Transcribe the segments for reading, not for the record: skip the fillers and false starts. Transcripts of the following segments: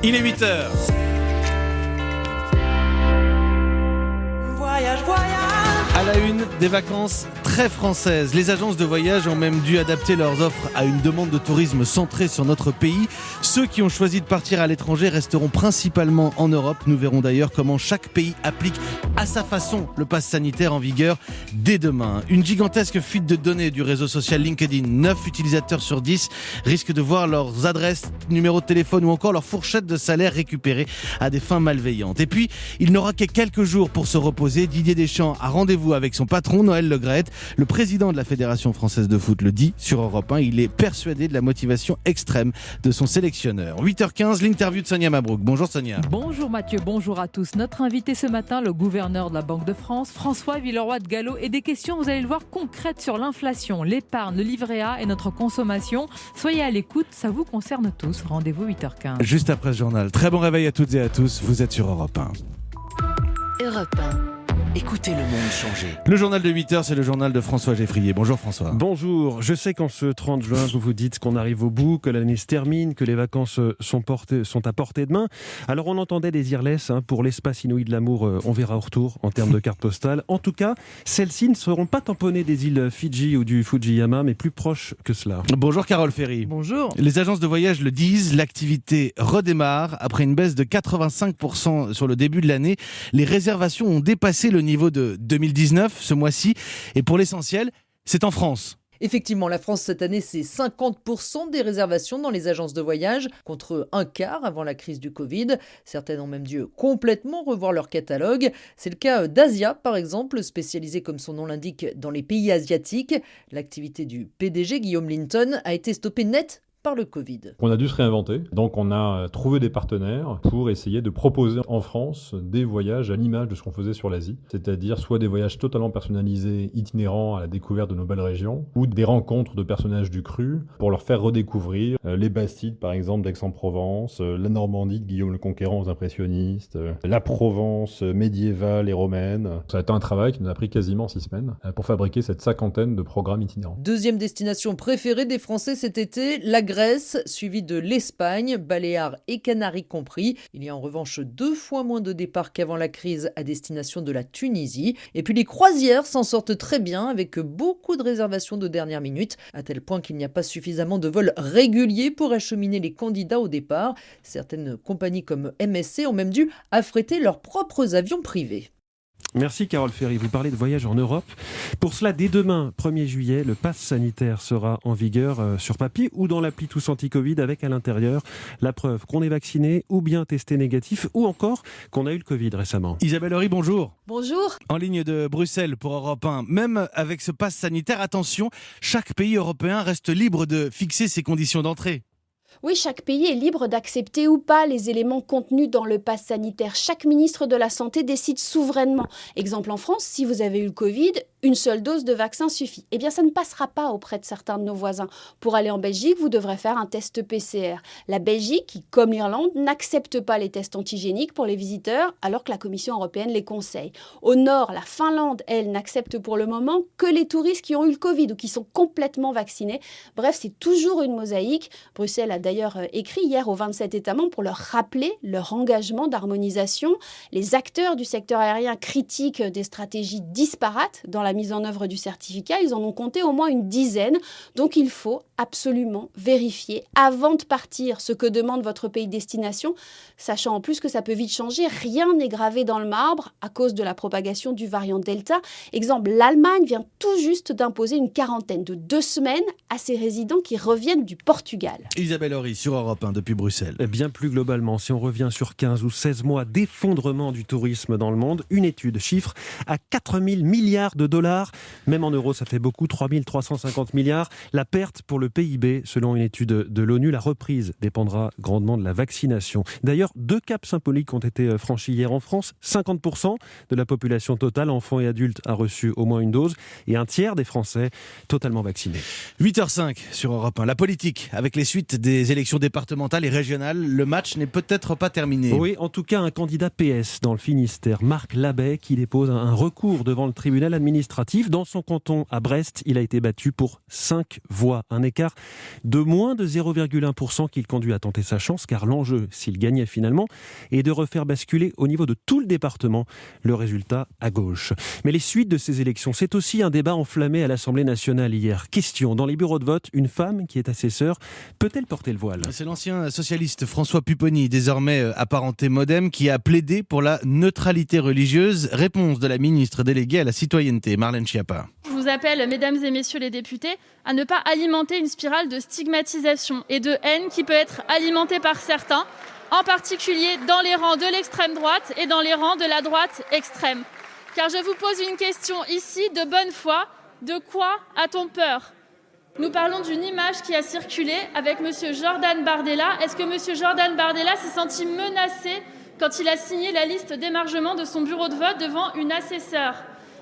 Il est 8h. Voyage, voyage. À la une, des vacances très françaises. Les agences de voyage ont même dû adapter leurs offres à une demande de tourisme centrée sur notre pays. Ceux qui ont choisi de partir à l'étranger resteront principalement en Europe. Nous verrons d'ailleurs comment chaque pays applique à sa façon le pass sanitaire en vigueur dès demain. Une gigantesque fuite de données du réseau social LinkedIn. 9 utilisateurs sur 10 risquent de voir leurs adresses, numéros de téléphone ou encore leur fourchette de salaire récupérée à des fins malveillantes. Et puis, il n'aura que quelques jours pour se reposer. Didier Deschamps a rendez-vous avec son patron Noël Le Graët. Le président de la Fédération française de foot le dit sur Europe 1. Il est persuadé de la motivation extrême de son sélectionneur. 8h15, l'interview de Sonia Mabrouk. Bonjour Sonia. Bonjour Mathieu, bonjour à tous. Notre invité ce matin, le gouverneur de la Banque de France, François Villeroy de Galhau, et des questions, vous allez le voir, concrètes sur l'inflation, l'épargne, le livret A et notre consommation. Soyez à l'écoute, ça vous concerne tous. Rendez-vous 8h15. Juste après ce journal. Très bon réveil à toutes et à tous. Vous êtes sur Europe 1. Europe 1. Écoutez le monde changer. Le journal de 8h, c'est le journal de François Geffrier. Bonjour François. Bonjour, je sais qu'en ce 30 juin, vous vous dites qu'on arrive au bout, que l'année se termine, que les vacances sont à portée de main. Alors on entendait des irlesses pour l'espace inouï de l'amour, on verra au retour en termes de carte postale. En tout cas, celles-ci ne seront pas tamponnées des îles Fidji ou du Fujiyama, mais plus proches que cela. Bonjour Carole Ferry. Bonjour. Les agences de voyage le disent, l'activité redémarre. Après une baisse de 85% sur le début de l'année, les réservations ont dépassé le niveau de 2019 ce mois-ci. Et pour l'essentiel, c'est en France. Effectivement, la France cette année, c'est 50% des réservations dans les agences de voyage, contre un quart avant la crise du Covid. Certaines ont même dû complètement revoir leur catalogue. C'est le cas d'Asia, par exemple, spécialisée comme son nom l'indique dans les pays asiatiques. L'activité du PDG, Guillaume Linton, a été stoppée net par le Covid. On a dû se réinventer, donc on a trouvé des partenaires pour essayer de proposer en France des voyages à l'image de ce qu'on faisait sur l'Asie, c'est-à-dire soit des voyages totalement personnalisés, itinérants à la découverte de nos belles régions, ou des rencontres de personnages du cru pour leur faire redécouvrir les Bastides par exemple d'Aix-en-Provence, la Normandie de Guillaume le Conquérant aux impressionnistes, la Provence médiévale et romaine. Ça a été un travail qui nous a pris quasiment 6 semaines pour fabriquer cette 50aine de programmes itinérants. Deuxième destination préférée des Français cet été, la Grèce, suivie de l'Espagne, Baléares et Canaries compris. Il y a en revanche 2 fois moins de départs qu'avant la crise à destination de la Tunisie. Et puis les croisières s'en sortent très bien avec beaucoup de réservations de dernière minute, à tel point qu'il n'y a pas suffisamment de vols réguliers pour acheminer les candidats au départ. Certaines compagnies comme MSC ont même dû affréter leurs propres avions privés. Merci Carole Ferry, vous parlez de voyage en Europe. Pour cela, dès demain, 1er juillet, le pass sanitaire sera en vigueur sur papier ou dans l'appli Tous Anti-Covid avec à l'intérieur la preuve qu'on est vacciné ou bien testé négatif ou encore qu'on a eu le Covid récemment. Isabelle Horry, bonjour. Bonjour. En ligne de Bruxelles pour Europe 1. Même avec ce pass sanitaire, attention, chaque pays européen reste libre de fixer ses conditions d'entrée. Oui, chaque pays est libre d'accepter ou pas les éléments contenus dans le pass sanitaire. Chaque ministre de la Santé décide souverainement. Exemple en France, si vous avez eu le Covid, une seule dose de vaccin suffit. Eh bien, ça ne passera pas auprès de certains de nos voisins. Pour aller en Belgique, vous devrez faire un test PCR. La Belgique, qui, comme l'Irlande, n'accepte pas les tests antigéniques pour les visiteurs, alors que la Commission européenne les conseille. Au nord, la Finlande, elle, n'accepte pour le moment que les touristes qui ont eu le Covid ou qui sont complètement vaccinés. Bref, c'est toujours une mosaïque. Bruxelles a d'ailleurs écrit hier aux 27 États membres pour leur rappeler leur engagement d'harmonisation. Les acteurs du secteur aérien critiquent des stratégies disparates dans la mise en œuvre du certificat. Ils en ont compté au moins une dizaine. Donc il faut absolument vérifier avant de partir ce que demande votre pays de destination, sachant en plus que ça peut vite changer. Rien n'est gravé dans le marbre à cause de la propagation du variant Delta. Exemple, l'Allemagne vient tout juste d'imposer une quarantaine de 2 semaines à ses résidents qui reviennent du Portugal. Isabelle Horry sur Europe 1 depuis Bruxelles. Bien plus globalement, si on revient sur 15 ou 16 mois d'effondrement du tourisme dans le monde, une étude chiffre à 4 000 milliards de dollars. Même en euros, ça fait beaucoup, 3 350 milliards. La perte pour le PIB, selon une étude de l'ONU, la reprise dépendra grandement de la vaccination. D'ailleurs, 2 caps symboliques ont été franchis hier en France. 50% de la population totale, enfants et adultes, a reçu au moins une dose et un tiers des Français totalement vaccinés. 8h05 sur Europe 1. La politique, avec les suites des élections départementales et régionales, le match n'est peut-être pas terminé. Oui, en tout cas, un candidat PS dans le Finistère, Marc Labbé, qui dépose un recours devant le tribunal administratif administratif. Dans son canton à Brest, il a été battu pour 5 voix. Un écart de moins de 0,1% qui le conduit à tenter sa chance, car l'enjeu, s'il gagnait finalement, est de refaire basculer au niveau de tout le département le résultat à gauche. Mais les suites de ces élections, c'est aussi un débat enflammé à l'Assemblée nationale hier. Question, dans les bureaux de vote, une femme qui est assesseur peut-elle porter le voile ? C'est l'ancien socialiste François Pupponi, désormais apparenté MoDem, qui a plaidé pour la neutralité religieuse. Réponse de la ministre déléguée à la citoyenneté, Marlène Schiappa. Je vous appelle, mesdames et messieurs les députés, à ne pas alimenter une spirale de stigmatisation et de haine qui peut être alimentée par certains, en particulier dans les rangs de l'extrême droite et dans les rangs de la droite extrême. Car je vous pose une question ici de bonne foi, de quoi a-t-on peur ? Nous parlons d'une image qui a circulé avec M. Jordan Bardella. Est-ce que M. Jordan Bardella s'est senti menacé quand il a signé la liste d'émargement de son bureau de vote devant une assesseure ?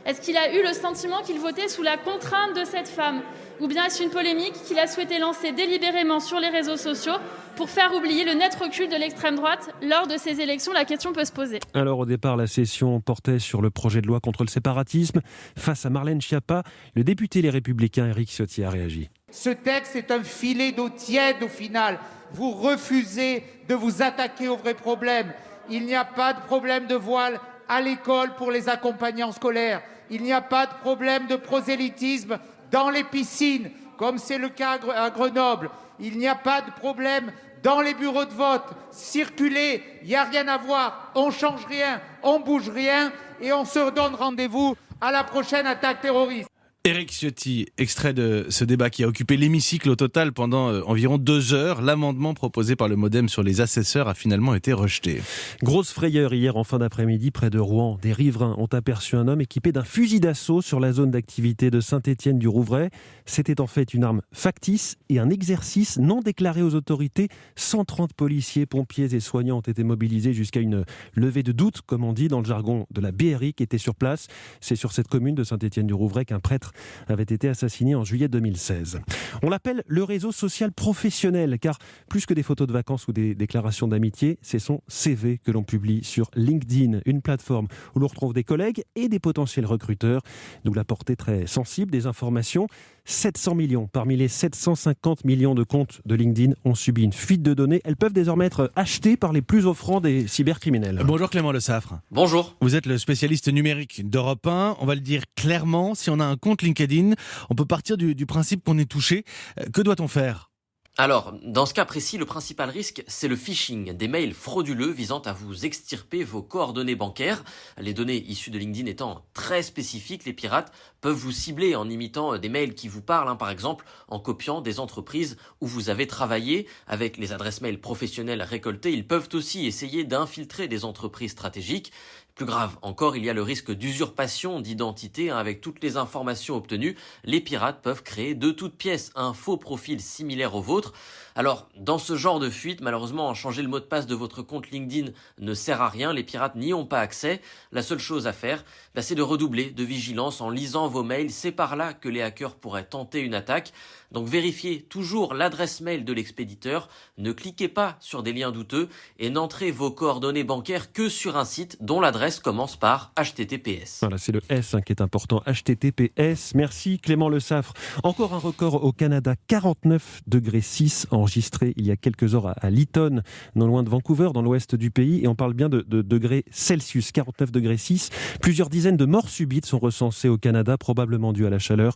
Est-ce qu'il a eu le sentiment qu'il votait sous la contrainte de cette femme ? Ou bien est-ce une polémique qu'il a souhaité lancer délibérément sur les réseaux sociaux pour faire oublier le net recul de l'extrême droite lors de ces élections ? La question peut se poser. Alors au départ, la session portait sur le projet de loi contre le séparatisme. Face à Marlène Schiappa, le député Les Républicains Éric Ciotti a réagi. Ce texte est un filet d'eau tiède au final. Vous refusez de vous attaquer aux vrais problèmes. Il n'y a pas de problème de voile à l'école pour les accompagnants scolaires. Il n'y a pas de problème de prosélytisme dans les piscines, comme c'est le cas à Grenoble. Il n'y a pas de problème dans les bureaux de vote. Circulez, il n'y a rien à voir. On ne change rien, on ne bouge rien et on se donne rendez-vous à la prochaine attaque terroriste. Éric Ciotti, extrait de ce débat qui a occupé l'hémicycle au total pendant environ 2 heures. L'amendement proposé par le MoDem sur les assesseurs a finalement été rejeté. Grosse frayeur hier en fin d'après-midi près de Rouen. Des riverains ont aperçu un homme équipé d'un fusil d'assaut sur la zone d'activité de Saint-Étienne-du-Rouvray. C'était en fait une arme factice et un exercice non déclaré aux autorités. 130 policiers, pompiers et soignants ont été mobilisés jusqu'à une levée de doute, comme on dit dans le jargon de la BRI, qui était sur place. C'est sur cette commune de Saint-Étienne-du-Rouvray qu'un prêtre avait été assassiné en juillet 2016. On l'appelle le réseau social professionnel, car plus que des photos de vacances ou des déclarations d'amitié, c'est son CV que l'on publie sur LinkedIn, une plateforme où l'on retrouve des collègues et des potentiels recruteurs, d'où la portée très sensible des informations. 700 millions parmi les 750 millions de comptes de LinkedIn ont subi une fuite de données. Elles peuvent désormais être achetées par les plus offrants des cybercriminels. Bonjour Clément Le Saffre. Bonjour. Vous êtes le spécialiste numérique d'Europe 1. On va le dire clairement, si on a un compte LinkedIn, on peut partir du principe qu'on est touché. Que doit-on faire ? Alors, dans ce cas précis, le principal risque, c'est le phishing, des mails frauduleux visant à vous extirper vos coordonnées bancaires. Les données issues de LinkedIn étant très spécifiques, les pirates peuvent vous cibler en imitant des mails qui vous parlent, par exemple en copiant des entreprises où vous avez travaillé. Avec les adresses mails professionnelles récoltées, ils peuvent aussi essayer d'infiltrer des entreprises stratégiques. Plus grave encore, il y a le risque d'usurpation d'identité. Avec toutes les informations obtenues, les pirates peuvent créer de toutes pièces un faux profil similaire au vôtre. Alors, dans ce genre de fuite, malheureusement, changer le mot de passe de votre compte LinkedIn ne sert à rien. Les pirates n'y ont pas accès. La seule chose à faire, c'est de redoubler de vigilance en lisant vos mails. C'est par là que les hackers pourraient tenter une attaque. Donc vérifiez toujours l'adresse mail de l'expéditeur. Ne cliquez pas sur des liens douteux et n'entrez vos coordonnées bancaires que sur un site dont l'adresse commence par HTTPS. Voilà, c'est le S qui est important, HTTPS. Merci Clément Le Saffre. Encore un record au Canada, 49,6 enregistré il y a quelques heures à Lytton, non loin de Vancouver, dans l'ouest du pays. Et on parle bien de degrés Celsius, 49,6. Plusieurs dizaines de morts subites sont recensées au Canada, probablement dues à la chaleur.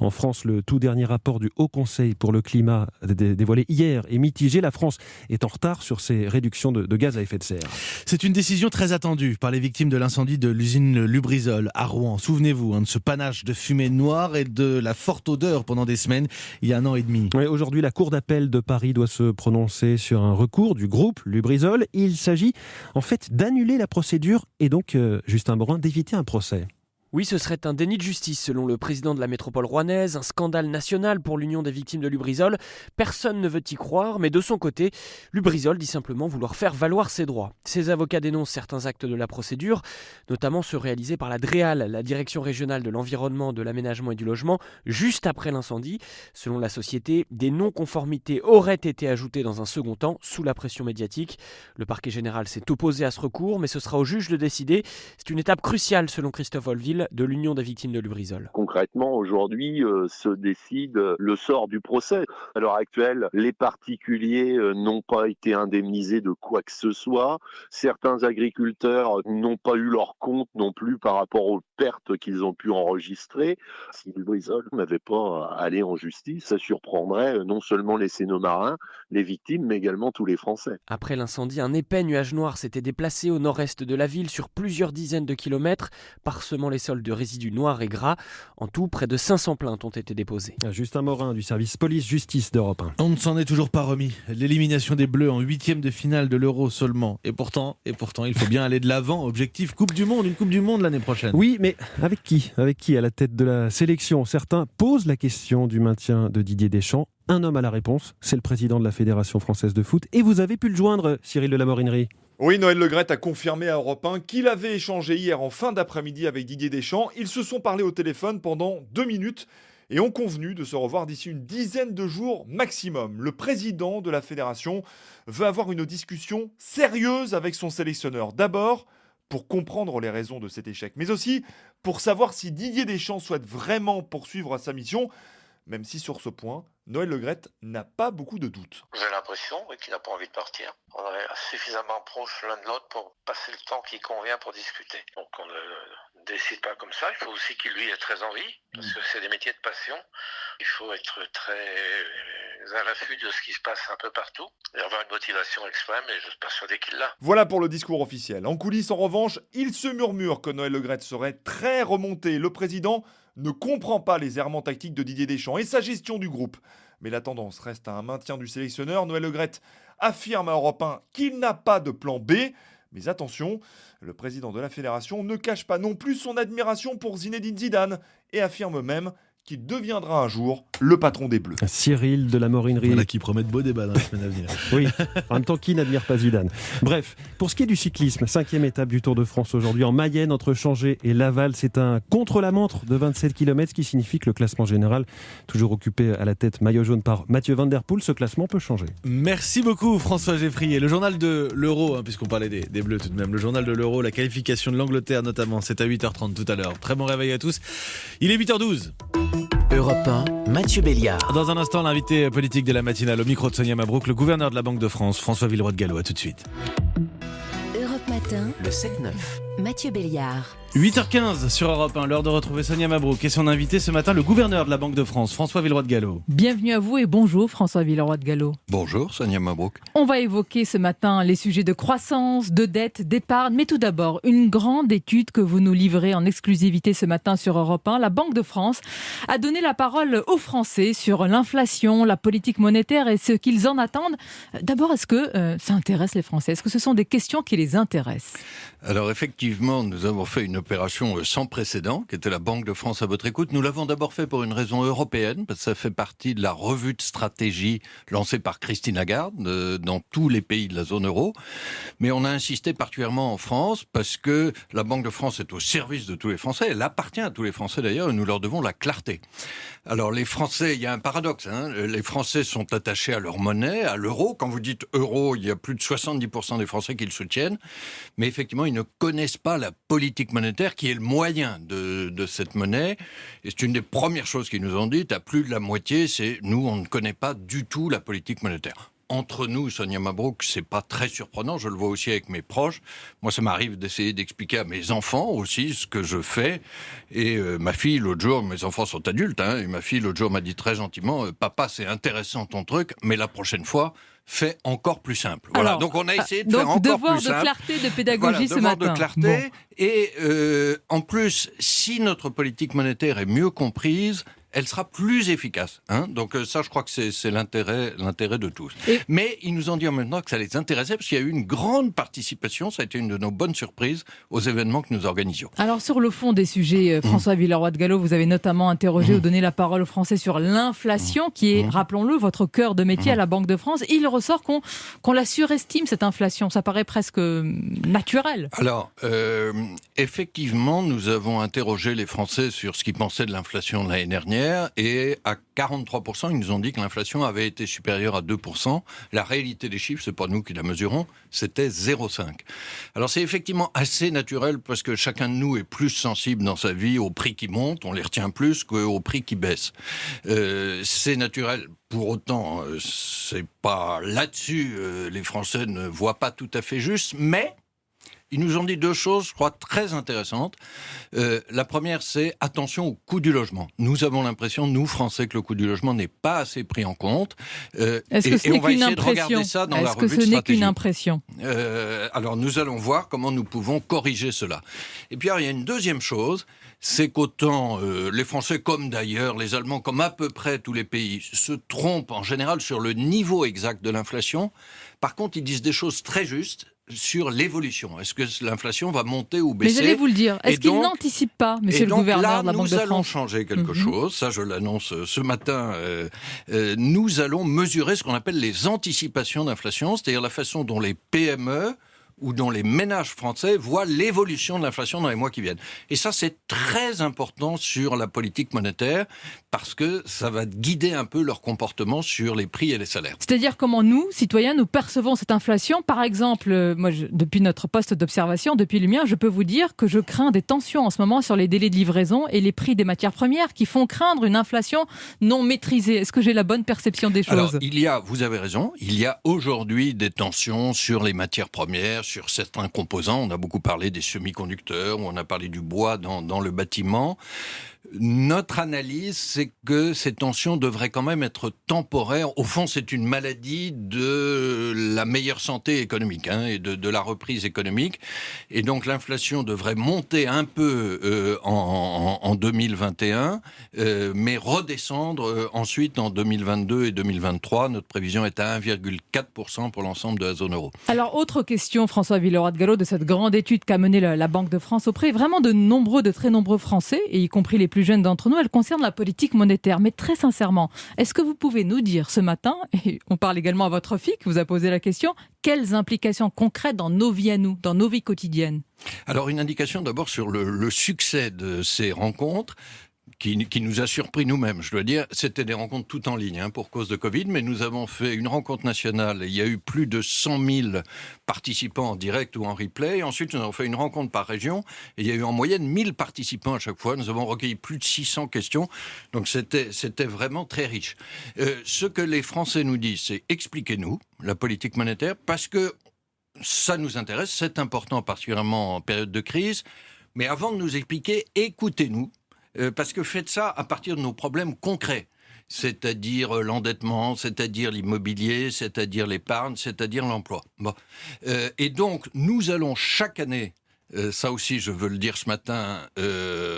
En France, le tout dernier rapport du Haut Conseil pour le climat dévoilé hier est mitigé. La France est en retard sur ses réductions de gaz à effet de serre. C'est une décision très attendue par les victimes de l'incendie de l'usine Lubrizol à Rouen. Souvenez-vous de ce panache de fumée noire et de la forte odeur pendant des semaines, il y a 1 an et demi. Oui, aujourd'hui, la Cour d'appel de Paris doit se prononcer sur un recours du groupe Lubrizol. Il s'agit en fait d'annuler la procédure et donc, Justin Morin, d'éviter un procès. Oui, ce serait un déni de justice selon le président de la métropole rouennaise, un scandale national pour l'Union des victimes de Lubrizol. Personne ne veut y croire, mais de son côté, Lubrizol dit simplement vouloir faire valoir ses droits. Ses avocats dénoncent certains actes de la procédure, notamment ceux réalisés par la DREAL, la Direction régionale de l'environnement, de l'aménagement et du logement, juste après l'incendie. Selon la société, des non-conformités auraient été ajoutées dans un second temps, sous la pression médiatique. Le parquet général s'est opposé à ce recours, mais ce sera au juge de décider. C'est une étape cruciale selon Christophe Holville, Cyril de l'Union des victimes de Lubrizol. Concrètement, aujourd'hui, se décide le sort du procès. À l'heure actuelle, les particuliers n'ont pas été indemnisés de quoi que ce soit. Certains agriculteurs n'ont pas eu leur compte non plus par rapport aux pertes qu'ils ont pu enregistrer. Si Lubrizol n'avait pas allé en justice, ça surprendrait non seulement les Sénomarins, les victimes, mais également tous les Français. Après l'incendie, un épais nuage noir s'était déplacé au nord-est de la ville sur plusieurs dizaines de kilomètres, parsemant les sols de résidus noirs et gras. En tout, près de 500 plaintes ont été déposées. Justin Morin du service police-justice d'Europe 1. On ne s'en est toujours pas remis. L'élimination des Bleus en 8e de finale de l'Euro seulement. Et pourtant, il faut bien aller de l'avant. Objectif Coupe du Monde, une Coupe du Monde l'année prochaine. Oui, mais avec qui à la tête de la sélection? Certains posent la question du maintien de Didier Deschamps. Un homme a la réponse, c'est le président de la Fédération française de foot. Et vous avez pu le joindre, Cyril de la Morinerie. Oui, Noël Le Graët a confirmé à Europe 1 qu'il avait échangé hier en fin d'après-midi avec Didier Deschamps. Ils se sont parlé au téléphone pendant 2 minutes et ont convenu de se revoir d'ici une dizaine de jours maximum. Le président de la fédération veut avoir une discussion sérieuse avec son sélectionneur. D'abord, pour comprendre les raisons de cet échec, mais aussi pour savoir si Didier Deschamps souhaite vraiment poursuivre sa mission, même si sur ce point, Noël Le Graët n'a pas beaucoup de doutes. J'ai l'impression qu'il n'a pas envie de partir. On est suffisamment proches l'un de l'autre pour passer le temps qui convient pour discuter. Donc on ne décide pas comme ça. Il faut aussi qu'il lui ait très envie, parce que c'est des métiers de passion. Il faut être très à l'affût de ce qui se passe un peu partout et avoir une motivation extrême, et je suis persuadé qu'il l'a. Voilà pour le discours officiel. En coulisses, en revanche, il se murmure que Noël Le Graët serait très remonté. Le président ne comprend pas les errements tactiques de Didier Deschamps et sa gestion du groupe. Mais la tendance reste à un maintien du sélectionneur. Noël Le Graët affirme à Europe 1 qu'il n'a pas de plan B. Mais attention, le président de la fédération ne cache pas non plus son admiration pour Zinedine Zidane et affirme même qu'il deviendra un jour le patron des Bleus. Cyril de la Morinerie. Voilà qui promet de beaux débats dans les semaines à venir. Oui, en même temps, qui n'admire pas Zidane? Bref, pour ce qui est du cyclisme, 5e étape du Tour de France aujourd'hui en Mayenne entre Changé et Laval. C'est un contre-la-montre de 27 km, ce qui signifie que le classement général, toujours occupé à la tête maillot jaune par Mathieu Van Der Poel, ce classement peut changer. Merci beaucoup François Geffrier. Le journal de l'Euro, puisqu'on parlait des Bleus tout de même, le journal de l'Euro, la qualification de l'Angleterre notamment, c'est à 8h30 tout à l'heure. Très bon réveil à tous. Il est 8h12. Europe 1, Mathieu Béliard. Dans un instant, l'invité politique de la matinale au micro de Sonia Mabrouk, le gouverneur de la Banque de France, François Villeroy de Galhau. À tout de suite. Europe Matin, Le 7-9. Mathieu Béliard. 8h15 sur Europe 1, l'heure de retrouver Sonia Mabrouk et son invité ce matin, le gouverneur de la Banque de France, François Villeroy de Galhau. Bienvenue à vous et bonjour François Villeroy de Galhau. Bonjour Sonia Mabrouk. On va évoquer ce matin les sujets de croissance, de dette, d'épargne, mais tout d'abord une grande étude que vous nous livrez en exclusivité ce matin sur Europe 1. La Banque de France a donné la parole aux Français sur l'inflation, la politique monétaire et ce qu'ils en attendent. D'abord, est-ce que ça intéresse les Français? Est-ce que ce sont des questions qui les intéressent? Alors effectivement, nous avons fait une opération sans précédent, qui était la Banque de France à votre écoute. Nous l'avons d'abord fait pour une raison européenne, parce que ça fait partie de la revue de stratégie lancée par Christine Lagarde dans tous les pays de la zone euro. Mais on a insisté particulièrement en France, parce que la Banque de France est au service de tous les Français. Elle appartient à tous les Français d'ailleurs, et nous leur devons la clarté. Alors les Français, il y a un paradoxe, les Français sont attachés à leur monnaie, à l'euro. Quand vous dites euro, il y a plus de 70% des Français qui le soutiennent. Mais effectivement, ils ne connaissent pas la politique monétaire qui est le moyen de cette monnaie. Et c'est une des premières choses qu'ils nous ont dites. À plus de la moitié, c'est nous, on ne connaît pas du tout la politique monétaire. Entre nous, Sonia Mabrouk, c'est pas très surprenant. Je le vois aussi avec mes proches. Moi, ça m'arrive d'essayer d'expliquer à mes enfants aussi ce que je fais. Et ma fille, l'autre jour, mes enfants sont adultes, et ma fille, l'autre jour, m'a dit très gentiment, papa, c'est intéressant ton truc, mais la prochaine fois, fais encore plus simple. Voilà. Alors, donc on a essayé de faire encore plus simple. Devoir de clarté, de pédagogie ce matin. Devoir de clarté. Bon. Et en plus, si notre politique monétaire est mieux comprise, elle sera plus efficace. Donc ça, je crois que c'est l'intérêt de tous. Mais ils nous ont dit en même temps que ça les intéressait, parce qu'il y a eu une grande participation, ça a été une de nos bonnes surprises aux événements que nous organisions. Alors sur le fond des sujets, François Villeroy de Galhau, vous avez notamment interrogé ou donné la parole aux Français sur l'inflation, qui est, rappelons-le, votre cœur de métier à la Banque de France. Il ressort qu'on la surestime, cette inflation. Ça paraît presque naturel. Alors, effectivement, nous avons interrogé les Français sur ce qu'ils pensaient de l'inflation de l'année dernière. dernière, et à 43%, ils nous ont dit que l'inflation avait été supérieure à 2%. La réalité des chiffres, c'est pas nous qui la mesurons, c'était 0,5. Alors c'est effectivement assez naturel parce que chacun de nous est plus sensible dans sa vie aux prix qui montent, on les retient plus qu'aux prix qui baissent. C'est naturel. Pour autant, c'est pas là-dessus, les Français ne voient pas tout à fait juste, mais ils nous ont dit deux choses, je crois, très intéressantes. La première, c'est attention au coût du logement. Nous avons l'impression, nous, Français, que le coût du logement n'est pas assez pris en compte. Est-ce que ce n'est qu'une impression ? Ça dans la Est-ce que revue ce de n'est stratégie. qu'une impression ? Alors, nous allons voir comment nous pouvons corriger cela. Et puis, alors, il y a une deuxième chose, c'est qu'autant les Français, comme d'ailleurs les Allemands, comme à peu près tous les pays, se trompent en général sur le niveau exact de l'inflation. Par contre, ils disent des choses très justes sur l'évolution. Est-ce que l'inflation va monter ou baisser ? Mais j'allais vous le dire. Est-ce qu'il n'anticipe pas, monsieur le gouverneur de la Banque de France ? Nous allons changer quelque chose. Ça, je l'annonce ce matin. Nous allons mesurer ce qu'on appelle les anticipations d'inflation, c'est-à-dire la façon dont les PME ou dont les ménages français voient l'évolution de l'inflation dans les mois qui viennent. Et ça, c'est très important sur la politique monétaire parce que ça va guider un peu leur comportement sur les prix et les salaires. C'est-à-dire comment nous, citoyens, nous percevons cette inflation. Par exemple, moi, depuis notre poste d'observation, depuis le mien, je peux vous dire que je crains des tensions en ce moment sur les délais de livraison et les prix des matières premières qui font craindre une inflation non maîtrisée. Est-ce que j'ai la bonne perception des choses ? Alors, vous avez raison, il y a aujourd'hui des tensions sur les matières premières, sur certains composants. On a beaucoup parlé des semi-conducteurs, on a parlé du bois dans le bâtiment. Notre analyse, c'est que ces tensions devraient quand même être temporaires. Au fond, c'est une maladie de la meilleure santé économique et de la reprise économique. Et donc, l'inflation devrait monter un peu en 2021, mais redescendre ensuite en 2022 et 2023. Notre prévision est à 1,4% pour l'ensemble de la zone euro. Alors, autre question, François Villeroy de Galhau, de cette grande étude qu'a menée la Banque de France auprès vraiment de très nombreux Français, et y compris les plus jeunes d'entre nous, elle concerne la politique monétaire. Mais très sincèrement, est-ce que vous pouvez nous dire ce matin, et on parle également à votre fille qui vous a posé la question, quelles implications concrètes dans nos vies à nous, dans nos vies quotidiennes ? Alors, une indication d'abord sur le succès de ces rencontres. Qui nous a surpris nous-mêmes, je dois dire. C'était des rencontres toutes en ligne pour cause de Covid, mais nous avons fait une rencontre nationale. Il y a eu plus de 100 000 participants en direct ou en replay. Ensuite, nous avons fait une rencontre par région. Et il y a eu en moyenne 1000 participants à chaque fois. Nous avons recueilli plus de 600 questions. Donc c'était vraiment très riche. Ce que les Français nous disent, c'est expliquez-nous la politique monétaire, parce que ça nous intéresse, c'est important, particulièrement en période de crise. Mais avant de nous expliquer, écoutez-nous. Parce que faites ça à partir de nos problèmes concrets, c'est-à-dire l'endettement, c'est-à-dire l'immobilier, c'est-à-dire l'épargne, c'est-à-dire l'emploi. Bon. Et donc, nous allons chaque année, ça aussi je veux le dire ce matin,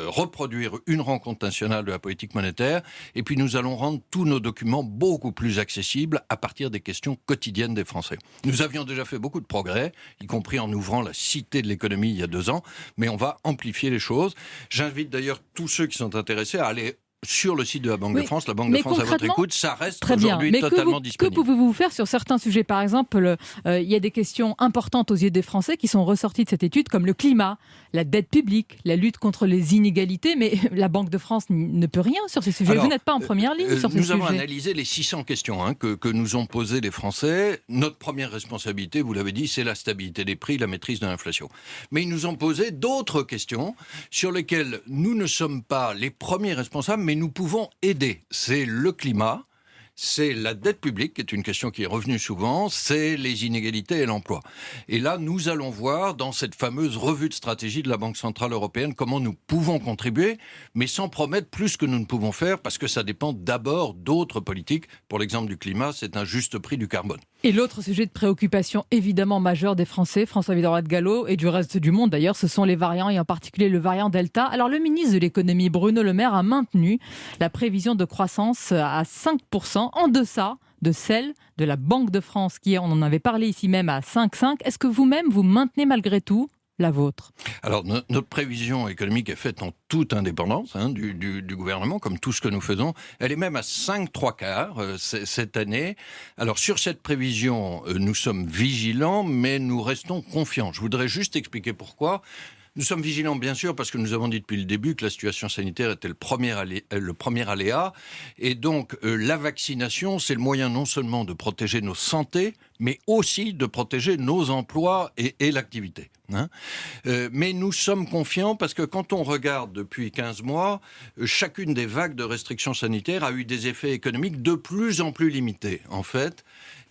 reproduire une rencontre nationale de la politique monétaire, et puis nous allons rendre tous nos documents beaucoup plus accessibles à partir des questions quotidiennes des Français. Nous avions déjà fait beaucoup de progrès, y compris en ouvrant la Cité de l'économie il y a 2 ans, mais on va amplifier les choses. J'invite d'ailleurs tous ceux qui sont intéressés à aller sur le site de la Banque de France, la Banque de France à votre écoute, ça reste aujourd'hui totalement disponible. Que pouvez-vous faire sur certains sujets ? Par exemple, il y a des questions importantes aux yeux des Français qui sont ressorties de cette étude, comme le climat, la dette publique, la lutte contre les inégalités, mais la Banque de France ne peut rien sur ces sujets. Alors, vous n'êtes pas en première ligne sur ces sujets. Nous avons analysé les 600 questions que nous ont posées les Français. Notre première responsabilité, vous l'avez dit, c'est la stabilité des prix, la maîtrise de l'inflation. Mais ils nous ont posé d'autres questions sur lesquelles nous ne sommes pas les premiers responsables, mais nous pouvons aider. C'est le climat, c'est la dette publique, qui est une question qui est revenue souvent, c'est les inégalités et l'emploi. Et là, nous allons voir dans cette fameuse revue de stratégie de la Banque Centrale Européenne comment nous pouvons contribuer, mais sans promettre plus que nous ne pouvons faire, parce que ça dépend d'abord d'autres politiques. Pour l'exemple du climat, c'est un juste prix du carbone. Et l'autre sujet de préoccupation évidemment majeur des Français, François Villeroy de Galhau, et du reste du monde d'ailleurs, ce sont les variants, et en particulier le variant Delta. Alors le ministre de l'économie, Bruno Le Maire, a maintenu la prévision de croissance à 5%, en deçà de celle de la Banque de France, qui, on en avait parlé ici même, à 5,5. Est-ce que vous-même, vous maintenez malgré tout la vôtre? Alors, notre prévision économique est faite en toute indépendance du gouvernement, comme tout ce que nous faisons. Elle est même à 5,75 cette année. Alors, sur cette prévision, nous sommes vigilants, mais nous restons confiants. Je voudrais juste expliquer pourquoi. Nous sommes vigilants, bien sûr, parce que nous avons dit depuis le début que la situation sanitaire était le premier aléa. Et donc, la vaccination, c'est le moyen non seulement de protéger nos santé, mais aussi de protéger nos emplois et l'activité. Mais nous sommes confiants parce que quand on regarde depuis 15 mois, chacune des vagues de restrictions sanitaires a eu des effets économiques de plus en plus limités, en fait.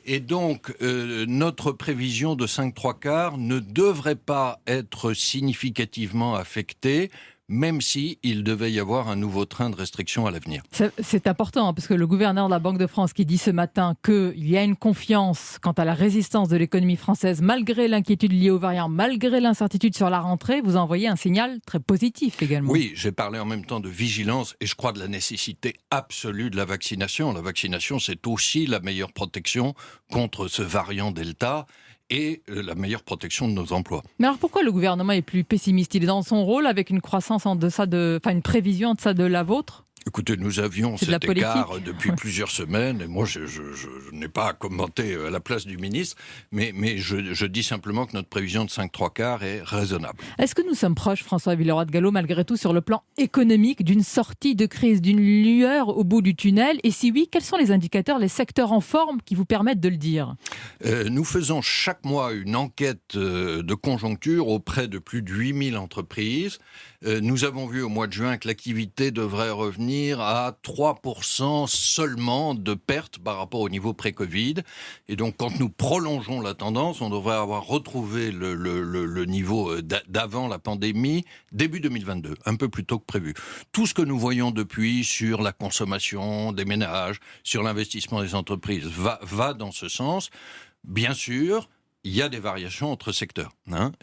Et donc, notre prévision de 5 3/4 ne devrait pas être significativement affectée, même s'il devait y avoir un nouveau train de restrictions à l'avenir. C'est important, parce que le gouverneur de la Banque de France qui dit ce matin qu'il y a une confiance quant à la résistance de l'économie française, malgré l'inquiétude liée aux variants, malgré l'incertitude sur la rentrée, vous envoyez un signal très positif également. Oui, j'ai parlé en même temps de vigilance et je crois de la nécessité absolue de la vaccination. La vaccination, c'est aussi la meilleure protection contre ce variant Delta et la meilleure protection de nos emplois. Mais alors pourquoi le gouvernement est plus pessimiste? Il est dans son rôle avec une croissance en deçà une prévision en deçà de la vôtre? Écoutez, nous avions cet écart depuis plusieurs semaines, et moi je n'ai pas à commenter à la place du ministre, mais je dis simplement que notre prévision de 5 3/4 est raisonnable. Est-ce que nous sommes proches, François Villeroy-de-Galhau, malgré tout, sur le plan économique, d'une sortie de crise, d'une lueur au bout du tunnel? Et si oui, quels sont les indicateurs, les secteurs en forme qui vous permettent de le dire? Nous faisons chaque mois une enquête de conjoncture auprès de plus de 8000 entreprises. Nous avons vu au mois de juin que l'activité devrait revenir à 3% seulement de pertes par rapport au niveau pré-Covid. Et donc, quand nous prolongeons la tendance, on devrait avoir retrouvé le niveau d'avant la pandémie, début 2022, un peu plus tôt que prévu. Tout ce que nous voyons depuis sur la consommation des ménages, sur l'investissement des entreprises, va dans ce sens. Bien sûr, il y a des variations entre secteurs.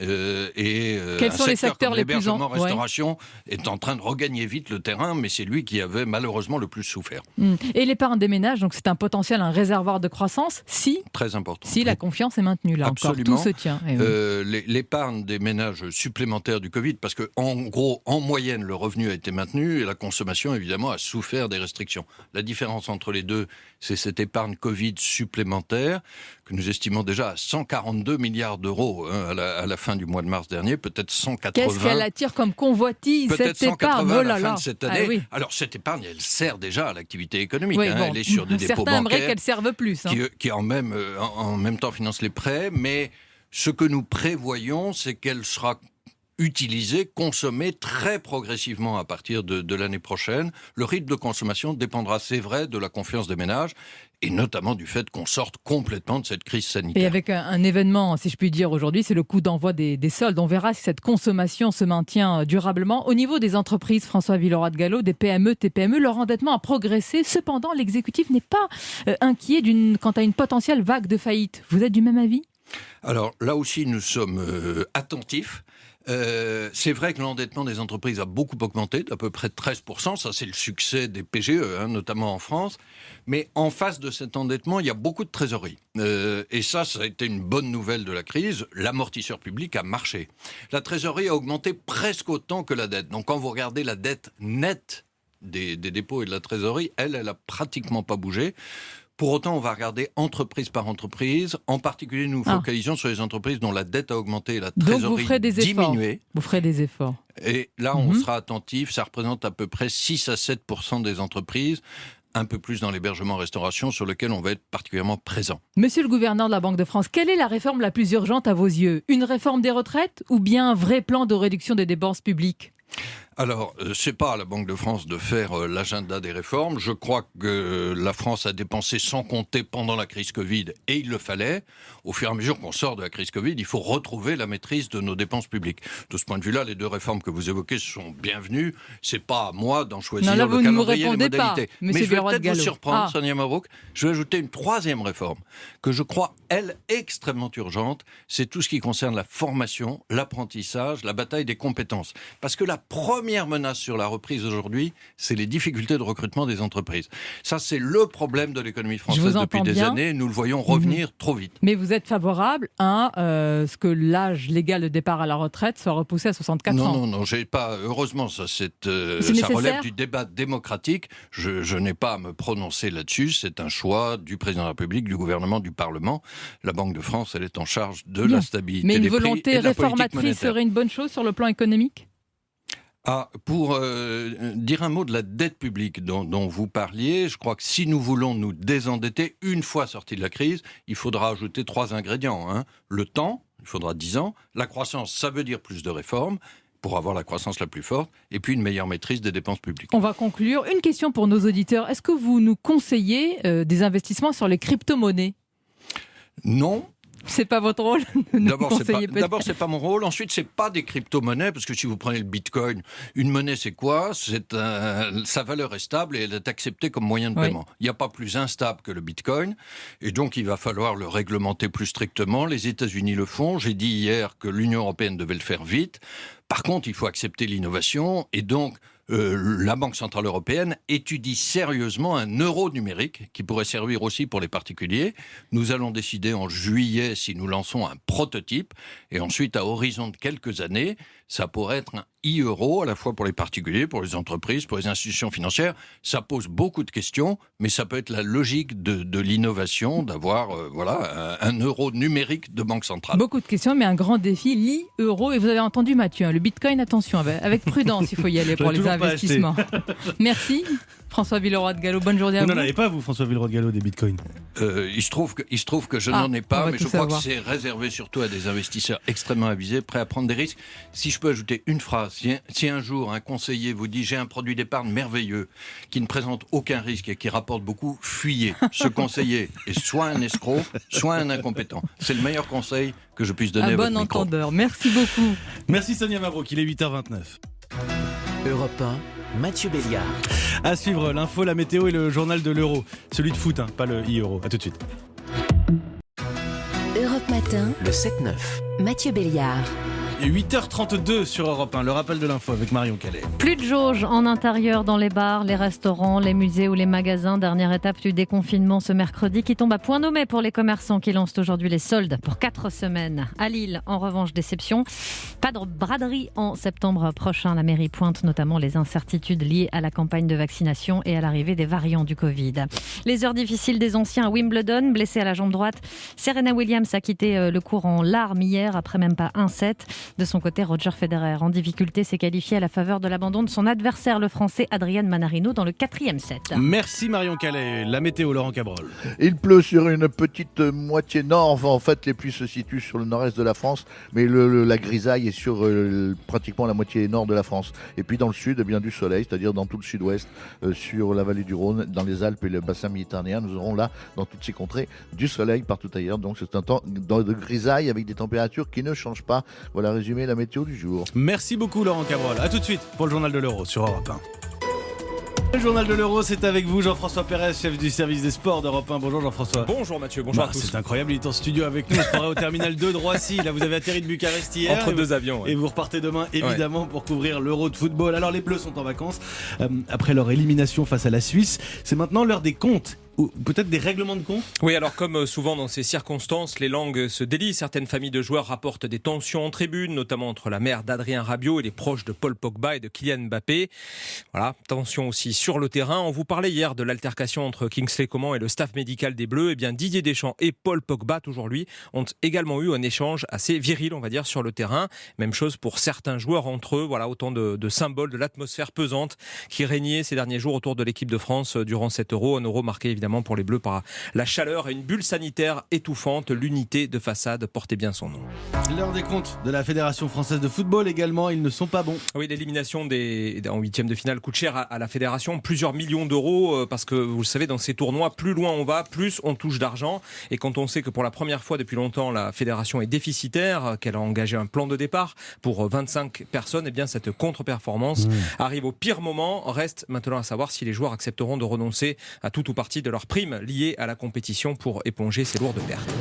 Quels sont les secteurs les plus en... restauration est en train de regagner vite le terrain, mais c'est lui qui avait malheureusement le plus souffert. Et l'épargne des ménages, donc c'est un potentiel, un réservoir de croissance, très important. Si la confiance est maintenue, là absolument. Encore, tout se tient. L'épargne des ménages supplémentaires du Covid, parce que en gros, en moyenne, le revenu a été maintenu et la consommation, évidemment, a souffert des restrictions. La différence entre les deux, c'est cette épargne Covid supplémentaire que nous estimons déjà à 142 milliards d'euros à la fin du mois de mars dernier, peut-être 180. Qu'est-ce qu'elle attire comme convoitise, peut-être cette épargne? 180 à la fin de cette année. Oui. Alors cette épargne, elle sert déjà à l'activité économique. Oui, Elle est sur des dépôts certains bancaires aimeraient qu'elle serve plus. Qui en même temps financent les prêts, mais ce que nous prévoyons, c'est qu'elle sera utilisée, consommée très progressivement à partir de l'année prochaine. Le rythme de consommation dépendra, c'est vrai, de la confiance des ménages et notamment du fait qu'on sorte complètement de cette crise sanitaire. Et avec un événement, si je puis dire, aujourd'hui, c'est le coup d'envoi des soldes. On verra si cette consommation se maintient durablement. Au niveau des entreprises, François Villeroy-de-Galhau, des PME, TPME, leur endettement a progressé. Cependant, l'exécutif n'est pas inquiet quant à une potentielle vague de faillite. Vous êtes du même avis ? Alors là aussi, nous sommes attentifs. C'est vrai que l'endettement des entreprises a beaucoup augmenté, d'à peu près 13%. Ça, c'est le succès des PGE, notamment en France. Mais en face de cet endettement, il y a beaucoup de trésorerie. Et ça a été une bonne nouvelle de la crise. L'amortisseur public a marché. La trésorerie a augmenté presque autant que la dette. Donc quand vous regardez la dette nette des dépôts et de la trésorerie, elle a pratiquement pas bougé. Pour autant, on va regarder entreprise par entreprise. En particulier, nous focalisons sur les entreprises dont la dette a augmenté et la trésorerie diminué. Vous ferez des efforts. Et là, on sera attentif. Ça représente à peu près 6 à 7% des entreprises. Un peu plus dans l'hébergement-restauration, sur lequel on va être particulièrement présent. Monsieur le gouverneur de la Banque de France, quelle est la réforme la plus urgente à vos yeux? Une réforme des retraites ou bien un vrai plan de réduction des dépenses publiques? Alors, c'est pas à la Banque de France de faire l'agenda des réformes. Je crois que la France a dépensé sans compter pendant la crise Covid, et il le fallait. Au fur et à mesure qu'on sort de la crise Covid, il faut retrouver la maîtrise de nos dépenses publiques. De ce point de vue-là, les deux réformes que vous évoquez sont bienvenues. C'est pas à moi d'en choisir le calendrier et les modalités. Mais je vais peut-être vous surprendre, Sonia Mabrouk. Je vais ajouter une troisième réforme que je crois, elle, extrêmement urgente. C'est tout ce qui concerne la formation, l'apprentissage, la bataille des compétences. Parce que la première première menace sur la reprise aujourd'hui, c'est les difficultés de recrutement des entreprises. Ça, c'est le problème de l'économie française depuis des années. Nous le voyons revenir trop vite. Mais vous êtes favorable à ce que l'âge légal de départ à la retraite soit repoussé à 64 ans? Non, j'ai pas. Heureusement, ça relève du débat démocratique. Je n'ai pas à me prononcer là-dessus. C'est un choix du président de la République, du gouvernement, du Parlement. La Banque de France, elle est en charge de la stabilité des prix et de la politique monétaire. Mais une volonté réformatrice serait une bonne chose sur le plan économique? Pour dire un mot de la dette publique dont vous parliez, je crois que si nous voulons nous désendetter, une fois sortis de la crise, il faudra ajouter 3 ingrédients. Le temps, il faudra 10 ans. La croissance, ça veut dire plus de réformes pour avoir la croissance la plus forte, et puis une meilleure maîtrise des dépenses publiques. On va conclure. Une question pour nos auditeurs. Est-ce que vous nous conseillez des investissements sur les crypto-monnaies? Non. C'est pas votre rôle de nous conseiller peut-être. D'abord, c'est pas mon rôle. Ensuite, c'est pas des crypto-monnaies, parce que si vous prenez le Bitcoin, une monnaie, c'est quoi? Sa valeur est stable et elle est acceptée comme moyen de paiement. Il n'y a pas plus instable que le Bitcoin, et donc il va falloir le réglementer plus strictement. Les États-Unis le font. J'ai dit hier que l'Union européenne devait le faire vite. Par contre, il faut accepter l'innovation, et donc la Banque Centrale Européenne étudie sérieusement un euro numérique qui pourrait servir aussi pour les particuliers. Nous allons décider en juillet si nous lançons un prototype, et ensuite, à horizon de quelques années, ça pourrait être un e-euro, à la fois pour les particuliers, pour les entreprises, pour les institutions financières. Ça pose beaucoup de questions, mais ça peut être la logique de l'innovation, d'avoir un euro numérique de banque centrale. Beaucoup de questions, mais un grand défi, l'e-euro. Et vous avez entendu Mathieu, le Bitcoin, attention, avec prudence, il faut y aller pour les investissements. Merci. François Villeroy de Galhau, bonne journée à vous. Vous n'en avez pas, vous, François Villeroy de Galhau, des bitcoins? Il se trouve que je n'en ai pas, mais je crois que c'est réservé surtout à des investisseurs extrêmement avisés, prêts à prendre des risques. Si je peux ajouter une phrase, si un jour un conseiller vous dit « j'ai un produit d'épargne merveilleux qui ne présente aucun risque et qui rapporte beaucoup », fuyez. Ce conseiller est soit un escroc, soit un incompétent. C'est le meilleur conseil que je puisse donner à votre micro. Un bon entendeur. Merci beaucoup. Merci Sonia Mabrouk, il est 8h29. Europe 1, Mathieu Béliard. À suivre l'info, la météo et le journal de l'euro. Celui de foot, pas le e-euro. A tout de suite. Europe Matin, le 7-9. Mathieu Béliard. 8h32 sur Europe 1, le rappel de l'info avec Marion Calais. Plus de jauge en intérieur dans les bars, les restaurants, les musées ou les magasins. Dernière étape du déconfinement ce mercredi qui tombe à point nommé pour les commerçants qui lancent aujourd'hui les soldes pour 4 semaines. À Lille, en revanche, déception. Pas de braderie en septembre prochain. La mairie pointe notamment les incertitudes liées à la campagne de vaccination et à l'arrivée des variants du Covid. Les heures difficiles des anciens à Wimbledon, blessée à la jambe droite. Serena Williams a quitté le court en larmes hier après même pas un set. De son côté, Roger Federer, en difficulté, s'est qualifié à la faveur de l'abandon de son adversaire, le Français Adrian Manarino, dans le 4e set. Merci Marion Calais. La météo, Laurent Cabrol. Il pleut sur une petite moitié nord. En fait, les pluies se situent sur le nord-est de la France, mais la grisaille est sur pratiquement la moitié nord de la France. Et puis dans le sud, bien du soleil, c'est-à-dire dans tout le sud-ouest, sur la vallée du Rhône, dans les Alpes et le bassin méditerranéen. Nous aurons là, dans toutes ces contrées, du soleil partout ailleurs. Donc c'est un temps de grisaille avec des températures qui ne changent pas. Voilà, résumer la météo du jour. Merci beaucoup Laurent Cabrol. A tout de suite pour le journal de l'Euro sur Europe 1. Le journal de l'Euro, c'est avec vous Jean-François Pérez, chef du service des sports d'Europe 1. Bonjour Jean-François. Bonjour Mathieu, bonjour à tous. C'est incroyable, il est en studio avec nous. On se croirait au terminal 2 de Roissy. Là, vous avez atterri de Bucarest hier. Entre deux avions. Ouais. Et vous repartez demain, évidemment, pour couvrir l'Euro de football. Alors, les Bleus sont en vacances. Après leur élimination face à la Suisse, c'est maintenant l'heure des comptes. Ou peut-être des règlements de compte ? Oui, alors comme souvent dans ces circonstances, les langues se délient. Certaines familles de joueurs rapportent des tensions en tribune, notamment entre la mère d'Adrien Rabiot et les proches de Paul Pogba et de Kylian Mbappé. Voilà, tension aussi sur le terrain. On vous parlait hier de l'altercation entre Kingsley Coman et le staff médical des Bleus. Eh bien, Didier Deschamps et Paul Pogba, toujours lui, ont également eu un échange assez viril, on va dire, sur le terrain. Même chose pour certains joueurs entre eux. Voilà, autant de symboles de l'atmosphère pesante qui régnait ces derniers jours autour de l'équipe de France durant cet Euro. Un Euro marqué évidemment pour les Bleus par la chaleur et une bulle sanitaire étouffante. L'unité de façade portait bien son nom. L'heure des comptes de la Fédération française de football également, ils ne sont pas bons. Oui, l'élimination en 8e de finale coûte cher à la Fédération, plusieurs millions d'euros, parce que vous le savez, dans ces tournois, plus loin on va, plus on touche d'argent. Et quand on sait que pour la première fois depuis longtemps, la Fédération est déficitaire, qu'elle a engagé un plan de départ pour 25 personnes, eh bien cette contre-performance arrive au pire moment. Reste maintenant à savoir si les joueurs accepteront de renoncer à tout ou partie de leur prime liée à la compétition pour éponger ces lourdes pertes.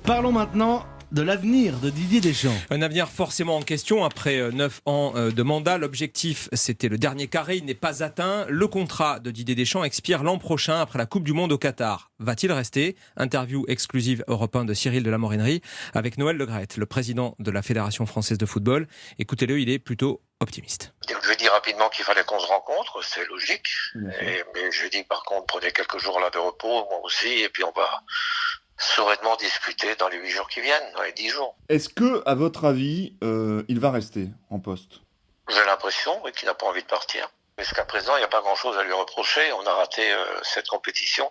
Parlons maintenant de l'avenir de Didier Deschamps. Un avenir forcément en question après 9 ans de mandat. L'objectif, c'était le dernier carré, il n'est pas atteint. Le contrat de Didier Deschamps expire l'an prochain après la Coupe du Monde au Qatar. Va-t-il rester ? Interview exclusive Europe 1 de Cyril de la Morinerie avec Noël Le Graët, le président de la Fédération française de football. Écoutez-le, il est plutôt optimiste. Je lui ai dit rapidement qu'il fallait qu'on se rencontre, c'est logique. Mais je lui ai dit par contre, prenez quelques jours là de repos, moi aussi, et puis on va sereinement discuter dans les 8 jours qui viennent, dans les 10 jours. Est-ce que, à votre avis, il va rester en poste ? J'ai l'impression qu'il n'a pas envie de partir. Jusqu'à présent, il n'y a pas grand-chose à lui reprocher. On a raté cette compétition,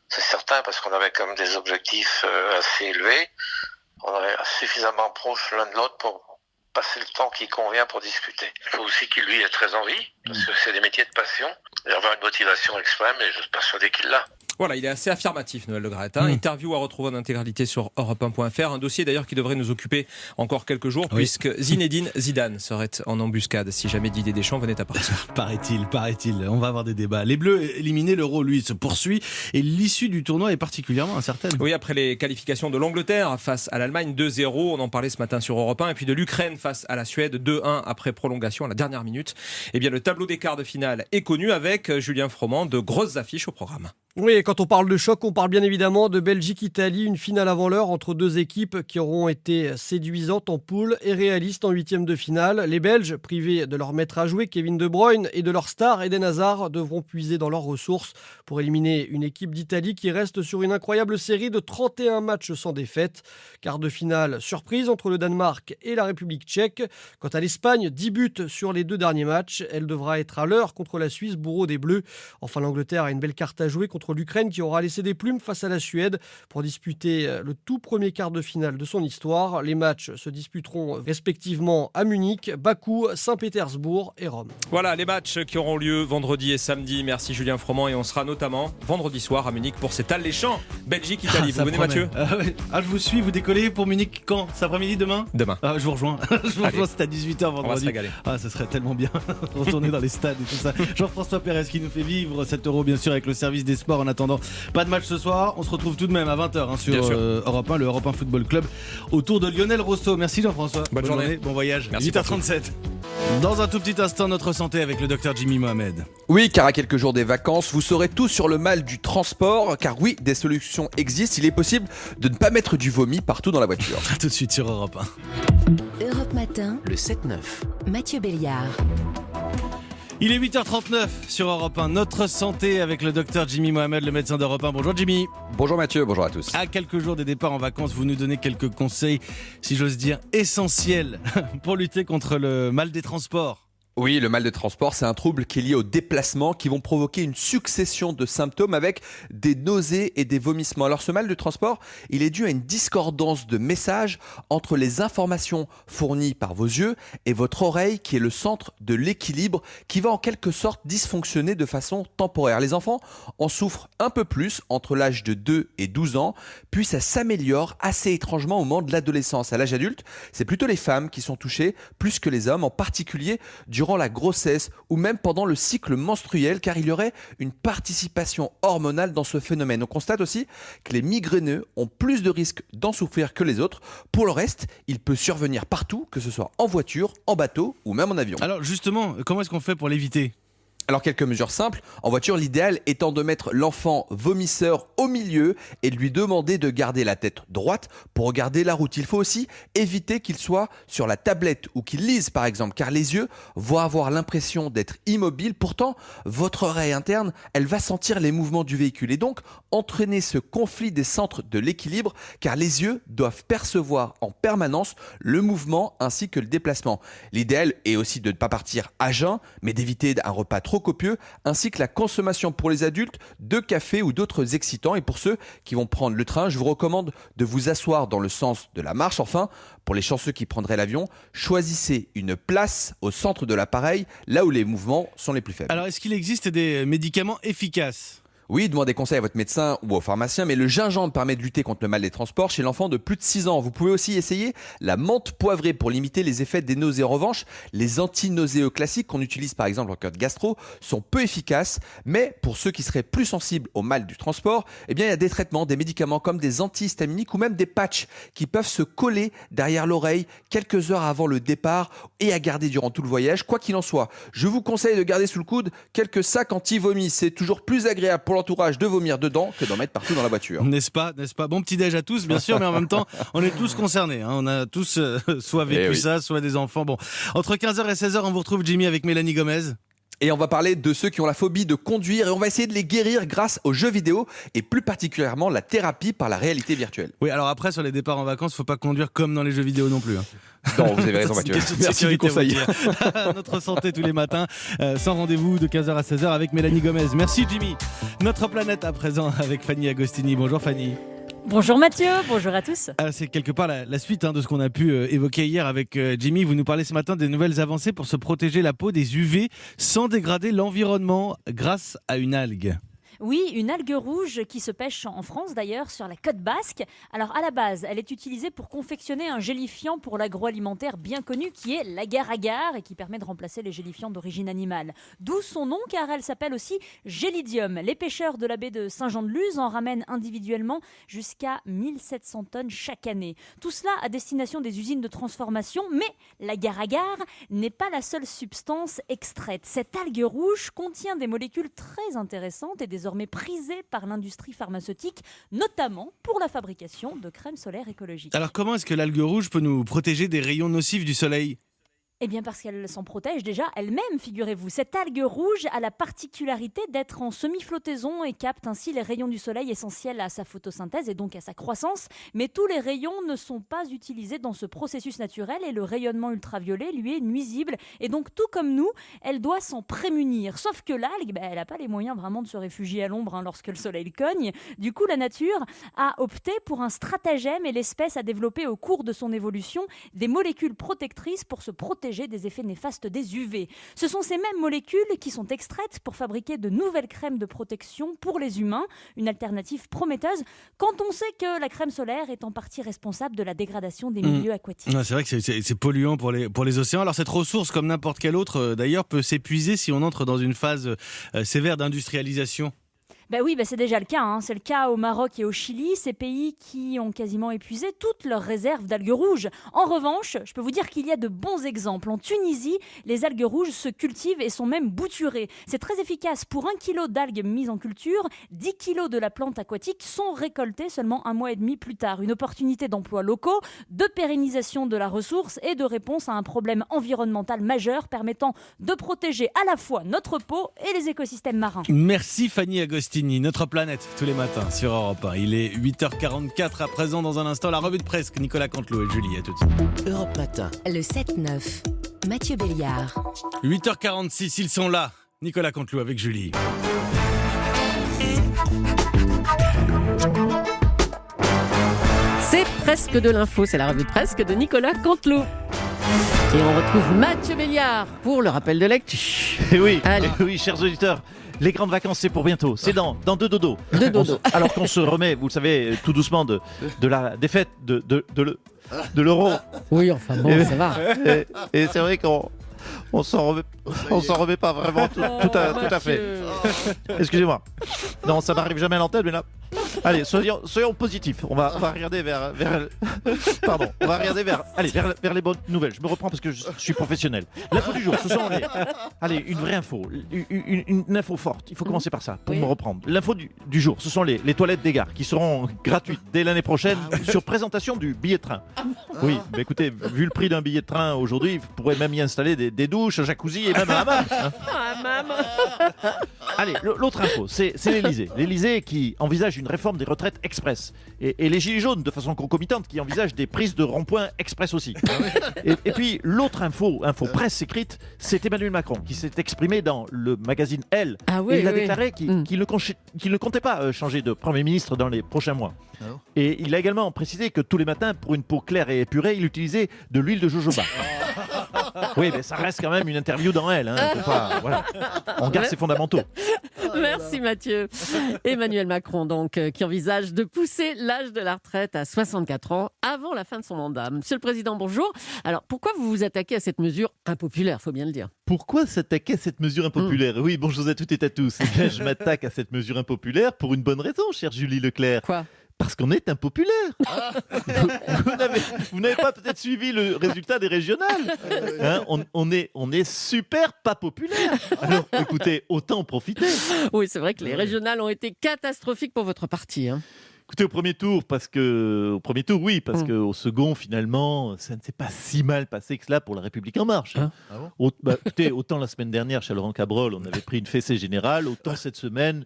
c'est certain, parce qu'on avait quand même des objectifs assez élevés. On est suffisamment proches l'un de l'autre pour passer le temps qui convient pour discuter. Il faut aussi qu'il lui ait très envie, parce que c'est des métiers de passion. Il va avoir une motivation extrême et je suis persuadé qu'il l'a. Voilà, il est assez affirmatif, Noël Le Graët. Interview à retrouver en intégralité sur europe1.fr. Un dossier d'ailleurs qui devrait nous occuper encore quelques jours, puisque Zinedine Zidane serait en embuscade si jamais Didier Deschamps venait à partir. Paraît-il. On va avoir des débats. Les Bleus éliminés, l'Euro, lui, se poursuit et l'issue du tournoi est particulièrement incertaine. Oui, après les qualifications de l'Angleterre face à l'Allemagne, 2-0, on en parlait ce matin sur Europe 1, et puis de l'Ukraine face à la Suède, 2-1 après prolongation à la dernière minute. Eh bien, le tableau des quarts de finale est connu avec Julien Froment, de grosses affiches au programme. Oui, et quand on parle de choc, on parle bien évidemment de Belgique-Italie, une finale avant l'heure entre deux équipes qui auront été séduisantes en poule et réalistes en huitième de finale. Les Belges, privés de leur maître à jouer, Kevin De Bruyne, et de leur star, Eden Hazard, devront puiser dans leurs ressources pour éliminer une équipe d'Italie qui reste sur une incroyable série de 31 matchs sans défaite. Quart de finale surprise entre le Danemark et la République tchèque. Quant à l'Espagne, 10 buts sur les 2 derniers matchs. Elle devra être à l'heure contre la Suisse, bourreau des Bleus. Enfin, l'Angleterre a une belle carte à jouer contre l'Ukraine qui aura laissé des plumes face à la Suède pour disputer le tout premier quart de finale de son histoire. Les matchs se disputeront respectivement à Munich, Bakou, Saint-Pétersbourg et Rome. Voilà les matchs qui auront lieu vendredi et samedi. Merci Julien Froment, et on sera notamment vendredi soir à Munich pour cet alléchant Belgique-Italie. Vous venez Mathieu ? Je vous suis, vous décollez pour Munich quand ? Cet après-midi, demain ? Demain. Je vous rejoins. C'est à 18h vendredi. On va se régaler. Ça serait tellement bien retourner dans les stades et tout ça. Jean-François Pérez qui nous fait vivre cet Euro bien sûr avec le service des sports. En attendant, pas de match ce soir. On se retrouve tout de même à 20h sur Europe 1, le Europe 1 Football Club autour de Lionel Rousseau. Merci Jean-François. Bonne journée. Bon voyage. Merci 8h37. Dans un tout petit instant, notre santé avec le docteur Jimmy Mohamed. Oui, car à quelques jours des vacances, vous saurez tout sur le mal du transport. Car oui, des solutions existent. Il est possible de ne pas mettre du vomi partout dans la voiture. A tout de suite sur Europe 1. Europe Matin. Le 7-9. Mathieu Béliard. Il est 8h39 sur Europe 1. Notre santé avec le docteur Jimmy Mohamed, le médecin d'Europe 1. Bonjour Jimmy. Bonjour Mathieu, bonjour à tous. À quelques jours des départs en vacances, vous nous donnez quelques conseils, si j'ose dire, essentiels pour lutter contre le mal des transports. Oui, le mal de transport, c'est un trouble qui est lié aux déplacements qui vont provoquer une succession de symptômes avec des nausées et des vomissements. Alors ce mal de transport, il est dû à une discordance de messages entre les informations fournies par vos yeux et votre oreille qui est le centre de l'équilibre qui va en quelque sorte dysfonctionner de façon temporaire. Les enfants en souffrent un peu plus entre l'âge de 2 et 12 ans, puis ça s'améliore assez étrangement au moment de l'adolescence. À l'âge adulte, c'est plutôt les femmes qui sont touchées plus que les hommes, en particulier durant la grossesse ou même pendant le cycle menstruel, car il y aurait une participation hormonale dans ce phénomène. On constate aussi que les migraineux ont plus de risques d'en souffrir que les autres. Pour le reste, il peut survenir partout, que ce soit en voiture, en bateau ou même en avion. Alors justement, comment est-ce qu'on fait pour l'éviter ? Alors quelques mesures simples. En voiture, l'idéal étant de mettre l'enfant vomisseur au milieu et de lui demander de garder la tête droite pour regarder la route. Il faut aussi éviter qu'il soit sur la tablette ou qu'il lise par exemple, car les yeux vont avoir l'impression d'être immobiles. Pourtant, votre oreille interne, elle va sentir les mouvements du véhicule et donc entraîner ce conflit des centres de l'équilibre, car les yeux doivent percevoir en permanence le mouvement ainsi que le déplacement. L'idéal est aussi de ne pas partir à jeun, mais d'éviter un repas trop copieux, ainsi que la consommation pour les adultes de café ou d'autres excitants. Et pour ceux qui vont prendre le train, je vous recommande de vous asseoir dans le sens de la marche. Enfin, pour les chanceux qui prendraient l'avion, choisissez une place au centre de l'appareil, là où les mouvements sont les plus faibles. Alors, est-ce qu'il existe des médicaments efficaces ? Oui, demandez conseil à votre médecin ou au pharmacien, mais le gingembre permet de lutter contre le mal des transports chez l'enfant de plus de 6 ans. Vous pouvez aussi essayer la menthe poivrée pour limiter les effets des nausées. En revanche, les anti-nauséeux classiques qu'on utilise par exemple en cas de gastro sont peu efficaces, mais pour ceux qui seraient plus sensibles au mal du transport, eh bien, il y a des traitements, des médicaments comme des antihistaminiques ou même des patchs qui peuvent se coller derrière l'oreille quelques heures avant le départ et à garder durant tout le voyage. Quoi qu'il en soit, je vous conseille de garder sous le coude quelques sacs anti-vomi. C'est toujours plus agréable pour l'entourage de vomir dedans que d'en mettre partout dans la voiture. N'est-ce pas? Bon petit-déj à tous, bien sûr, mais en même temps, on est tous concernés. Hein. On a tous soit vécu ça, soit des enfants. Bon, entre 15h et 16h, on vous retrouve, Jimmy, avec Mélanie Gomez. Et on va parler de ceux qui ont la phobie de conduire et on va essayer de les guérir grâce aux jeux vidéo et plus particulièrement la thérapie par la réalité virtuelle. Oui, alors après, sur les départs en vacances, faut pas conduire comme dans les jeux vidéo non plus. Hein. Non, vous avez raison, Mathieu. Merci du conseil. Notre santé tous les matins, sans rendez-vous de 15h à 16h avec Mélanie Gomez. Merci, Jimmy. Notre planète à présent avec Fanny Agostini. Bonjour, Fanny. Bonjour Mathieu, bonjour à tous. C'est quelque part la suite de ce qu'on a pu évoquer hier avec Jimmy. Vous nous parlez ce matin des nouvelles avancées pour se protéger la peau des UV sans dégrader l'environnement grâce à une algue. Oui, une algue rouge qui se pêche en France d'ailleurs, sur la côte basque. Alors à la base, elle est utilisée pour confectionner un gélifiant pour l'agroalimentaire bien connu qui est l'agar-agar et qui permet de remplacer les gélifiants d'origine animale. D'où son nom car elle s'appelle aussi gélidium. Les pêcheurs de la baie de Saint-Jean-de-Luz en ramènent individuellement jusqu'à 1700 tonnes chaque année. Tout cela à destination des usines de transformation, mais l'agar-agar n'est pas la seule substance extraite. Cette algue rouge contient des molécules très intéressantes et désormais prisées par l'industrie pharmaceutique, notamment pour la fabrication de crèmes solaires écologiques. Alors comment est-ce que l'algue rouge peut nous protéger des rayons nocifs du soleil ? Eh bien parce qu'elle s'en protège déjà elle-même, figurez-vous. Cette algue rouge a la particularité d'être en semi-flottaison et capte ainsi les rayons du soleil essentiels à sa photosynthèse et donc à sa croissance. Mais tous les rayons ne sont pas utilisés dans ce processus naturel et le rayonnement ultraviolet lui est nuisible. Et donc tout comme nous, elle doit s'en prémunir. Sauf que l'algue, elle n'a pas les moyens vraiment de se réfugier à l'ombre lorsque le soleil cogne. Du coup, la nature a opté pour un stratagème et l'espèce a développé au cours de son évolution des molécules protectrices pour se protéger des effets néfastes des UV. Ce sont ces mêmes molécules qui sont extraites pour fabriquer de nouvelles crèmes de protection pour les humains, une alternative prometteuse quand on sait que la crème solaire est en partie responsable de la dégradation des milieux aquatiques. C'est vrai que c'est polluant pour les océans. Alors cette ressource, comme n'importe quelle autre d'ailleurs, peut s'épuiser si on entre dans une phase sévère d'industrialisation. Oui, c'est déjà le cas. C'est le cas au Maroc et au Chili, ces pays qui ont quasiment épuisé toutes leurs réserves d'algues rouges. En revanche, je peux vous dire qu'il y a de bons exemples. En Tunisie, les algues rouges se cultivent et sont même bouturées. C'est très efficace. Pour 1 kilo d'algues mises en culture, 10 kilos de la plante aquatique sont récoltés seulement 1 mois et demi plus tard. Une opportunité d'emplois locaux, de pérennisation de la ressource et de réponse à un problème environnemental majeur permettant de protéger à la fois notre peau et les écosystèmes marins. Merci Fanny Agostini. Notre planète, tous les matins sur Europe 1. Il est 8h44 à présent. Dans un instant, la revue de presse. Nicolas Canteloup et Julie, à tout de suite. Europe Matin. Le 7-9. Mathieu Béliard. 8h46, ils sont là. Nicolas Canteloup avec Julie. C'est presque de l'info, c'est la revue de presse de Nicolas Canteloup. Et on retrouve Mathieu Béliard pour le rappel de l'actu. Oui, chers auditeurs. Les grandes vacances, c'est pour bientôt. C'est dans deux dodos. Alors qu'on se remet, vous le savez, tout doucement de la défaite de l'euro. Oui, enfin bon, ça va. Et c'est vrai qu'on s'en remet pas vraiment tout à fait. Excusez-moi. Non, ça n'arrive jamais à l'antenne, mais là... Allez, soyons positifs. On va regarder vers les bonnes nouvelles. Je me reprends parce que je suis professionnel. L'info du jour, ce sont une vraie info, une info forte. Il faut commencer par ça pour me reprendre. L'info du jour, ce sont les toilettes des gares qui seront gratuites dès l'année prochaine sur présentation du billet de train. Oui, mais écoutez, vu le prix d'un billet de train aujourd'hui, vous pourrez même y installer des douches, un jacuzzi et même un hammam. Allez, l'autre info, c'est l'Elysée. L'Elysée qui envisage une réforme des retraites express. Et les Gilets jaunes, de façon concomitante, qui envisagent des prises de rond-point express aussi. Et puis, l'autre info presse écrite, c'est Emmanuel Macron, qui s'est exprimé dans le magazine Elle. Et il a déclaré qu'il ne comptait pas changer de Premier ministre dans les prochains mois. Et il a également précisé que tous les matins, pour une peau claire et épurée, il utilisait de l'huile de jojoba. Oui, mais ça reste quand même une interview dans Elle. On garde ses fondamentaux. Merci Mathieu. Emmanuel Macron, donc, qui envisage de pousser l'âge de la retraite à 64 ans avant la fin de son mandat. Monsieur le Président, bonjour. Alors, pourquoi vous vous attaquez à cette mesure impopulaire, faut bien le dire? Pourquoi s'attaquer à cette mesure impopulaire? Oui, bonjour à toutes et à tous. Eh bien, je m'attaque à cette mesure impopulaire pour une bonne raison, chère Julie Leclerc. Quoi? Parce qu'on est impopulaire. Vous n'avez pas peut-être suivi le résultat des régionales. Hein, on est super pas populaire. Alors, écoutez, autant en profiter. Oui, c'est vrai que les régionales ont été catastrophiques pour votre parti. Hein. Écoutez, au premier tour, oui, parce qu'au second, finalement, ça ne s'est pas si mal passé que cela pour La République En Marche. Écoutez, autant la semaine dernière, chez Laurent Cabrol, on avait pris une fessée générale, autant cette semaine,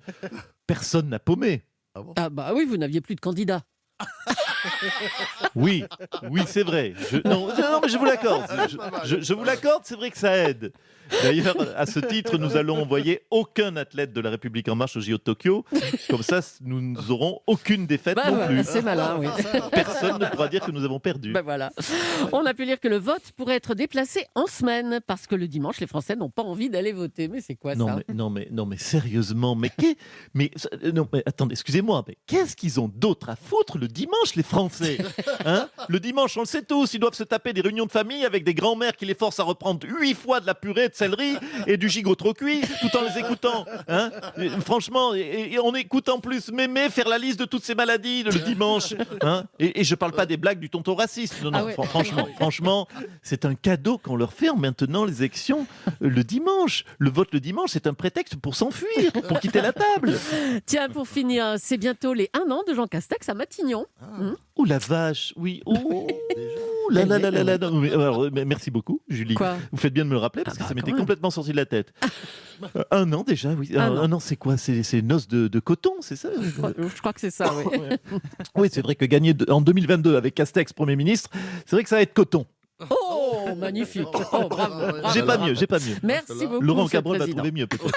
personne n'a paumé. Ah bah oui, vous n'aviez plus de candidat. Oui, c'est vrai. Non, mais je vous l'accorde. Je vous l'accorde, c'est vrai que ça aide. D'ailleurs, à ce titre, nous allons envoyer aucun athlète de La République En Marche au JO de Tokyo. Comme ça, nous n'aurons aucune défaite non plus. C'est malin, oui. Personne ne pourra dire que nous avons perdu. Voilà. On a pu lire que le vote pourrait être déplacé en semaine parce que le dimanche, les Français n'ont pas envie d'aller voter. Mais c'est quoi ça? Non, mais sérieusement, mais attendez, excusez-moi, mais qu'est-ce qu'ils ont d'autre à foutre le dimanche, les Français? Hein? Le dimanche, on le sait tous, ils doivent se taper des réunions de famille avec des grands-mères qui les forcent à reprendre 8 fois de la purée de céleri et du gigot trop cuit tout en les écoutant. Hein? Franchement, et on écoute en plus Mémé faire la liste de toutes ces maladies le dimanche. Hein? Et je parle pas des blagues du tonton raciste. Non, ouais. Franchement, c'est un cadeau qu'on leur fait en maintenant les élections le dimanche. Le vote le dimanche, c'est un prétexte pour s'enfuir, pour quitter la table. Tiens, pour finir, c'est bientôt les 1 an de Jean Castex à Matignon. Oh la vache, oui. Là. Alors, merci beaucoup, Julie. Quoi? Vous faites bien de me le rappeler parce que ça m'était complètement sorti de la tête. 1 an déjà, oui. Un an, c'est quoi? C'est noces de coton, c'est ça? Je crois que c'est ça, oui. Oui, c'est vrai que gagner en 2022 avec Castex Premier ministre, c'est vrai que ça va être coton. Oh, magnifique. Oh, bravo. J'ai pas mieux. Merci beaucoup. Laurent Cabrol va trouver mieux peut-être.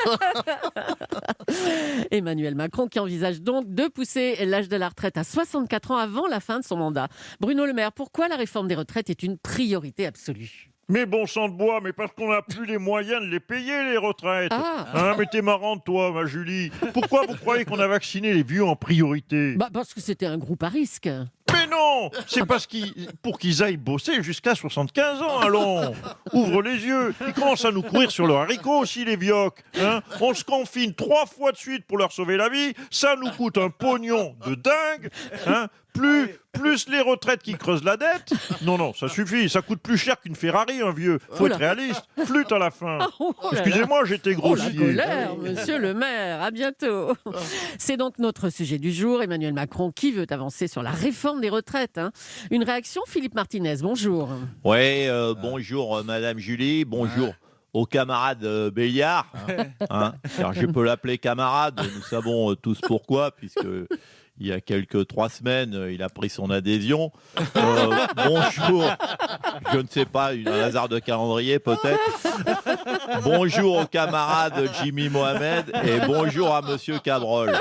Emmanuel Macron qui envisage donc de pousser l'âge de la retraite à 64 ans avant la fin de son mandat. Bruno Le Maire, pourquoi la réforme des retraites est une priorité absolue? Mais bon sang de bois, mais parce qu'on n'a plus les moyens de les payer, les retraites. Hein, mais t'es marrante, toi, ma Julie. Pourquoi vous croyez qu'on a vacciné les vieux en priorité? Parce que c'était un groupe à risque. Mais non, c'est pour qu'ils aillent bosser jusqu'à 75 ans, allons. Ouvre les yeux. Ils commencent à nous courir sur le haricot aussi, les vioques. Hein, on se confine 3 fois de suite pour leur sauver la vie. Ça nous coûte un pognon de dingue. Hein, plus les retraites qui creusent la dette. Non, ça suffit. Ça coûte plus cher qu'une Ferrari, un vieux. Faut être réaliste. Flûte à la fin. Excusez-moi, j'étais grossier. La colère, monsieur le maire. À bientôt. C'est donc notre sujet du jour. Emmanuel Macron qui veut avancer sur la réforme des retraites. Une réaction, Philippe Martinez. Bonjour. Oui, bonjour Madame Julie. Bonjour. Au camarade Béliard, car je peux l'appeler camarade, nous savons tous pourquoi, puisque il y a 3 semaines, il a pris son adhésion. Bonjour, je ne sais pas, un hasard de calendrier peut-être. Bonjour au camarade Jimmy Mohamed et bonjour à Monsieur Cabrol.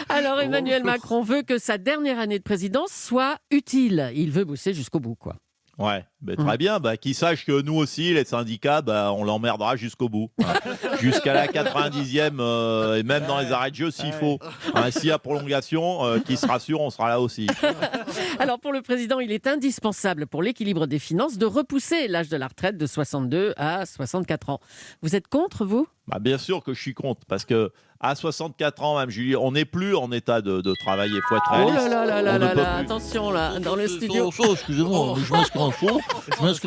Alors Emmanuel Macron veut que sa dernière année de présidence soit utile. Il veut bosser jusqu'au bout, quoi. Ouais, très bien. Qu'il sache que nous aussi, les syndicats, on l'emmerdera jusqu'au bout. Jusqu'à la 90e, et même dans les arrêts de jeu s'il faut. S'il y a prolongation, qu'il se rassure, on sera là aussi. Alors pour le président, il est indispensable pour l'équilibre des finances de repousser l'âge de la retraite de 62 à 64 ans. Vous êtes contre, vous ? Bien sûr que je suis contre, parce que à 64 ans, Mme Julie, on n'est plus en état de travailler. Il faut être réaliste. Oh là, attention là, dans le studio. Excusez-moi, mais je m'inscris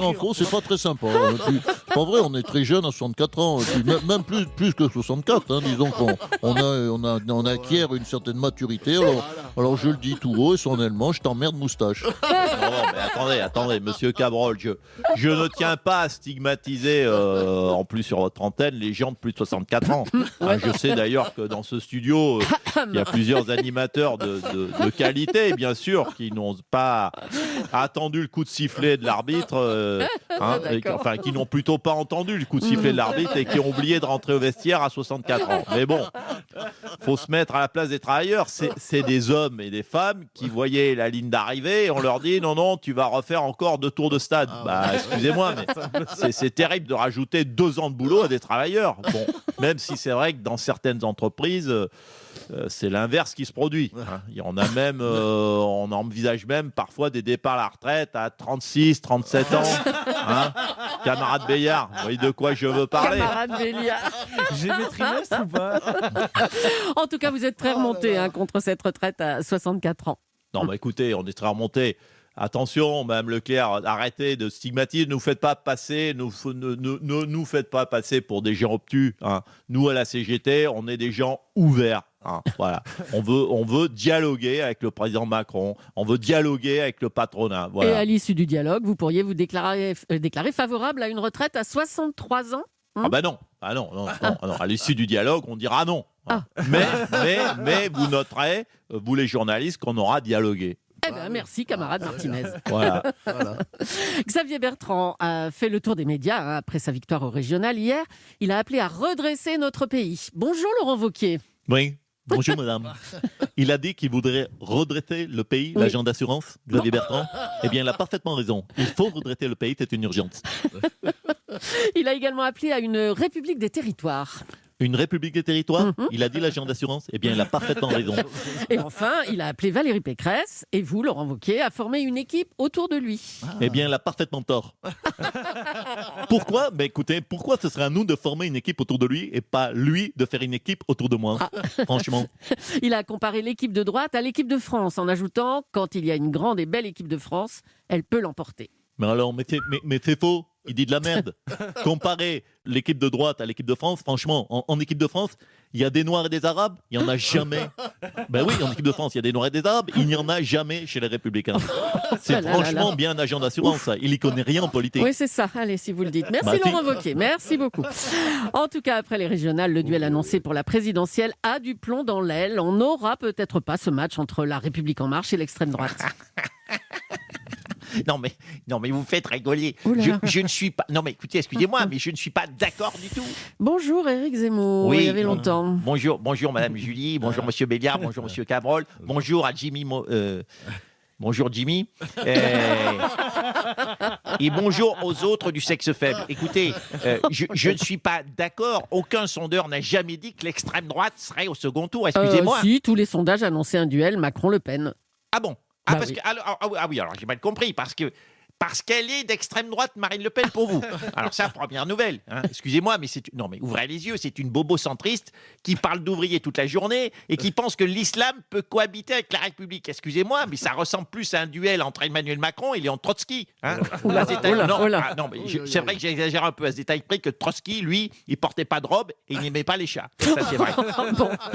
en faux, c'est pas très sympa. C'est pas vrai, on est très jeune à 64 ans, même plus que 64. Disons qu'on acquiert une certaine maturité. Alors je le dis tout haut et solennellement, je t'emmerde moustache. Non, mais attendez, Monsieur Cabrol, je ne tiens pas à stigmatiser, en plus sur votre antenne, les gens de plus de 64 ans. Je sais d'ailleurs que dans ce studio, il y a plusieurs animateurs de qualité, bien sûr, qui n'ont pas attendu le coup de sifflet de l'arbitre, qui n'ont plutôt pas entendu le coup de sifflet de l'arbitre et qui ont oublié de rentrer au vestiaire à 64 ans. Mais bon, faut se mettre à la place des travailleurs. C'est des hommes et des femmes qui voyaient la ligne d'arrivée et on leur dit non, tu vas refaire encore 2 tours de stade. Excusez-moi, mais c'est terrible de rajouter 2 ans de boulot à des travailleurs. Bon, même si c'est vrai que dans certaines entreprises, c'est l'inverse qui se produit. Il y en a même, on envisage même parfois des départs à la retraite à 36, 37 ans. Camarade Béliard, vous voyez de quoi je veux parler? Camarade Béliard. J'ai mes trimestres ou pas? En tout cas, vous êtes très remonté contre cette retraite à 64 ans. Non, écoutez, on est très remonté. Attention, Mme Leclerc, arrêtez de stigmatiser, ne nous faites pas passer pour des gens obtus. Nous, à la CGT, on est des gens ouverts. Voilà. On veut dialoguer avec le président Macron, on veut dialoguer avec le patronat. Voilà. Et à l'issue du dialogue, vous pourriez vous déclarer favorable à une retraite à 63 ans? Non. À l'issue du dialogue, on dira non. Mais vous noterez, vous les journalistes, qu'on aura dialogué. Merci, camarade Martinez. Voilà. Xavier Bertrand a fait le tour des médias après sa victoire au régional hier. Il a appelé à redresser notre pays. Bonjour Laurent Wauquiez. Oui. Bonjour madame. Il a dit qu'il voudrait redresser le pays, l'agent d'assurance, Xavier Bertrand. Eh bien, il a parfaitement raison. Il faut redresser le pays, c'est une urgence. Il a également appelé à une république des territoires. Une république des territoires? Il a dit l'agent d'assurance? Eh bien, il a parfaitement raison. Et enfin, il a appelé Valérie Pécresse et vous, Laurent Wauquiez, à former une équipe autour de lui. Eh bien, il a parfaitement tort. Pourquoi? Écoutez, pourquoi ce serait à nous de former une équipe autour de lui et pas lui de faire une équipe autour de moi? Franchement. Il a comparé l'équipe de droite à l'équipe de France en ajoutant, quand il y a une grande et belle équipe de France, elle peut l'emporter. Mais alors, mais c'est faux. Il dit de la merde. Comparer l'équipe de droite à l'équipe de France, franchement, en équipe de France, il y a des Noirs et des Arabes, il n'y en a jamais. Oui, en équipe de France, il y a des Noirs et des Arabes, il n'y en a jamais chez les Républicains. C'est franchement bien un agent d'assurance, ça. Il n'y connaît rien en politique. Oui, c'est ça. Allez, si vous le dites. Merci Laurent Wauquiez, merci beaucoup. En tout cas, après les régionales, le duel annoncé pour la présidentielle a du plomb dans l'aile. On n'aura peut-être pas ce match entre la République En Marche et l'extrême droite. Non mais vous me faites rigoler. Je ne suis pas. Non mais écoutez, excusez-moi, mais je ne suis pas d'accord du tout. Bonjour Éric Zemmour. Oui, il y avait longtemps. Bonjour Madame Julie, bonjour Monsieur Béliard, bonjour Monsieur Cabrol, bonjour à Jimmy. Bonjour Jimmy. Et bonjour aux autres du sexe faible. Écoutez, je ne suis pas d'accord. Aucun sondeur n'a jamais dit que l'extrême droite serait au second tour. Excusez-moi. Si, tous les sondages annonçaient un duel Macron-Le Pen. Ah bon? Alors j'ai mal compris, parce qu'elle est d'extrême droite, Marine Le Pen, pour vous. Alors ça, première nouvelle. Excusez-moi, mais ouvrez les yeux, c'est une bobo-centriste qui parle d'ouvriers toute la journée et qui pense que l'islam peut cohabiter avec la République. Excusez-moi, mais ça ressemble plus à un duel entre Emmanuel Macron et Léon Trotsky. C'est vrai que j'exagère un peu à ce détail près que Trotsky, lui, il portait pas de robe et il n'aimait pas les chats. Ça, c'est vrai.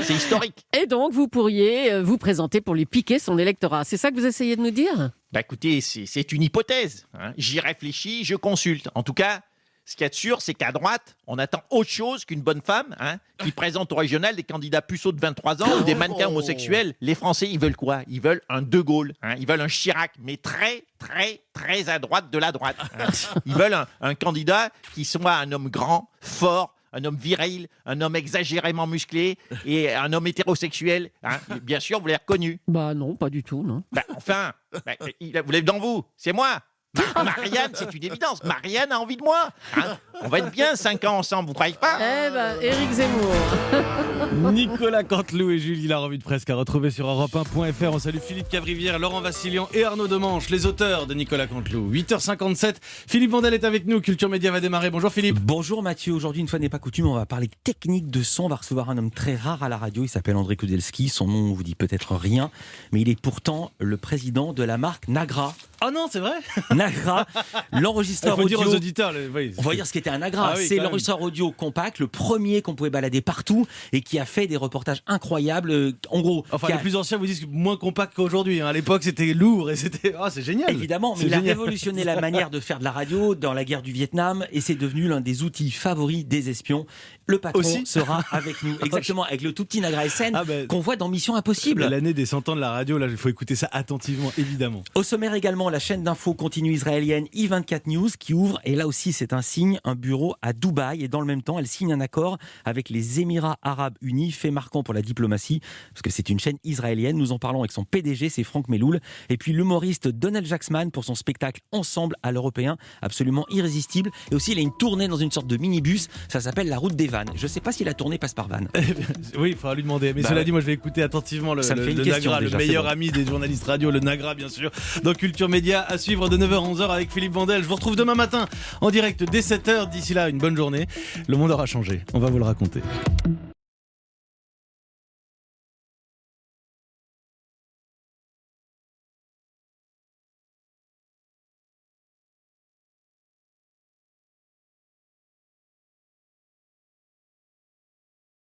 C'est historique. Et donc, vous pourriez vous présenter pour lui piquer son électorat. C'est ça que vous essayez de nous dire ? Écoutez, c'est une hypothèse. J'y réfléchis, je consulte. En tout cas, ce qu'il y a de sûr, c'est qu'à droite, on attend autre chose qu'une bonne femme qui présente au régional des candidats puceaux de 23 ans ou des mannequins homosexuels. Les Français, ils veulent quoi? Ils veulent un De Gaulle, ils veulent un Chirac, mais très, très, très à droite de la droite. Ils veulent un candidat qui soit un homme grand, fort, un homme viril, un homme exagérément musclé et un homme hétérosexuel. Bien sûr, vous l'avez reconnu. Non, pas du tout, non. Vous l'avez devant vous, c'est moi. Marianne, c'est une évidence. Marianne a envie de moi. On va être bien 5 ans ensemble, vous croyez pas? Éric Zemmour. Nicolas Canteloup et Julie, la revue de presse à retrouver sur europe1.fr. On salue Philippe Cavrivière, Laurent Vassilian et Arnaud Demanche, les auteurs de Nicolas Canteloup. 8h57, Philippe Vandel est avec nous. Culture Média va démarrer. Bonjour Philippe. Bonjour Mathieu. Aujourd'hui, une fois n'est pas coutume, on va parler technique de son. On va recevoir un homme très rare à la radio. Il s'appelle André Kudelski. Son nom vous dit peut-être rien, mais il est pourtant le président de la marque Nagra. Oh non, c'est vrai. Nagra, l'enregistreur audio. Il faut dire aux auditeurs. On va dire ce qu'était un Nagra. C'est l'enregistreur audio compact, le premier qu'on pouvait balader partout et qui a fait des reportages incroyables. En gros, les plus anciens vous disent moins compact qu'aujourd'hui. À l'époque, c'était lourd et c'était. C'est génial. Évidemment, mais il a révolutionné la manière de faire de la radio dans la guerre du Vietnam et c'est devenu l'un des outils favoris des espions. Le patron sera avec nous, exactement, avec le tout petit Nagra SN qu'on voit dans Mission Impossible. L'année des 100 ans de la radio, là, il faut écouter ça attentivement, évidemment. Au sommaire également, la chaîne d'infos continue israélienne i24 News qui ouvre, et là aussi c'est un signe, un bureau à Dubaï. Et dans le même temps, elle signe un accord avec les Émirats Arabes Unis, fait marquant pour la diplomatie, parce que c'est une chaîne israélienne. Nous en parlons avec son PDG, c'est Franck Meloul. Et puis l'humoriste Donald Jacksman pour son spectacle Ensemble à l'Européen, absolument irrésistible. Et aussi, il a une tournée dans une sorte de minibus, ça s'appelle la route des Vannes. Je ne sais pas si la tournée passe par Vannes. Oui, il faudra lui demander. Mais cela dit, moi je vais écouter attentivement le Nagra, le meilleur ami des journalistes radio, le Nagra bien sûr, dans Culture Média, à suivre de 9h à 11h avec Philippe Vandel. Je vous retrouve demain matin en direct dès 7h. D'ici là, une bonne journée. Le monde aura changé, on va vous le raconter.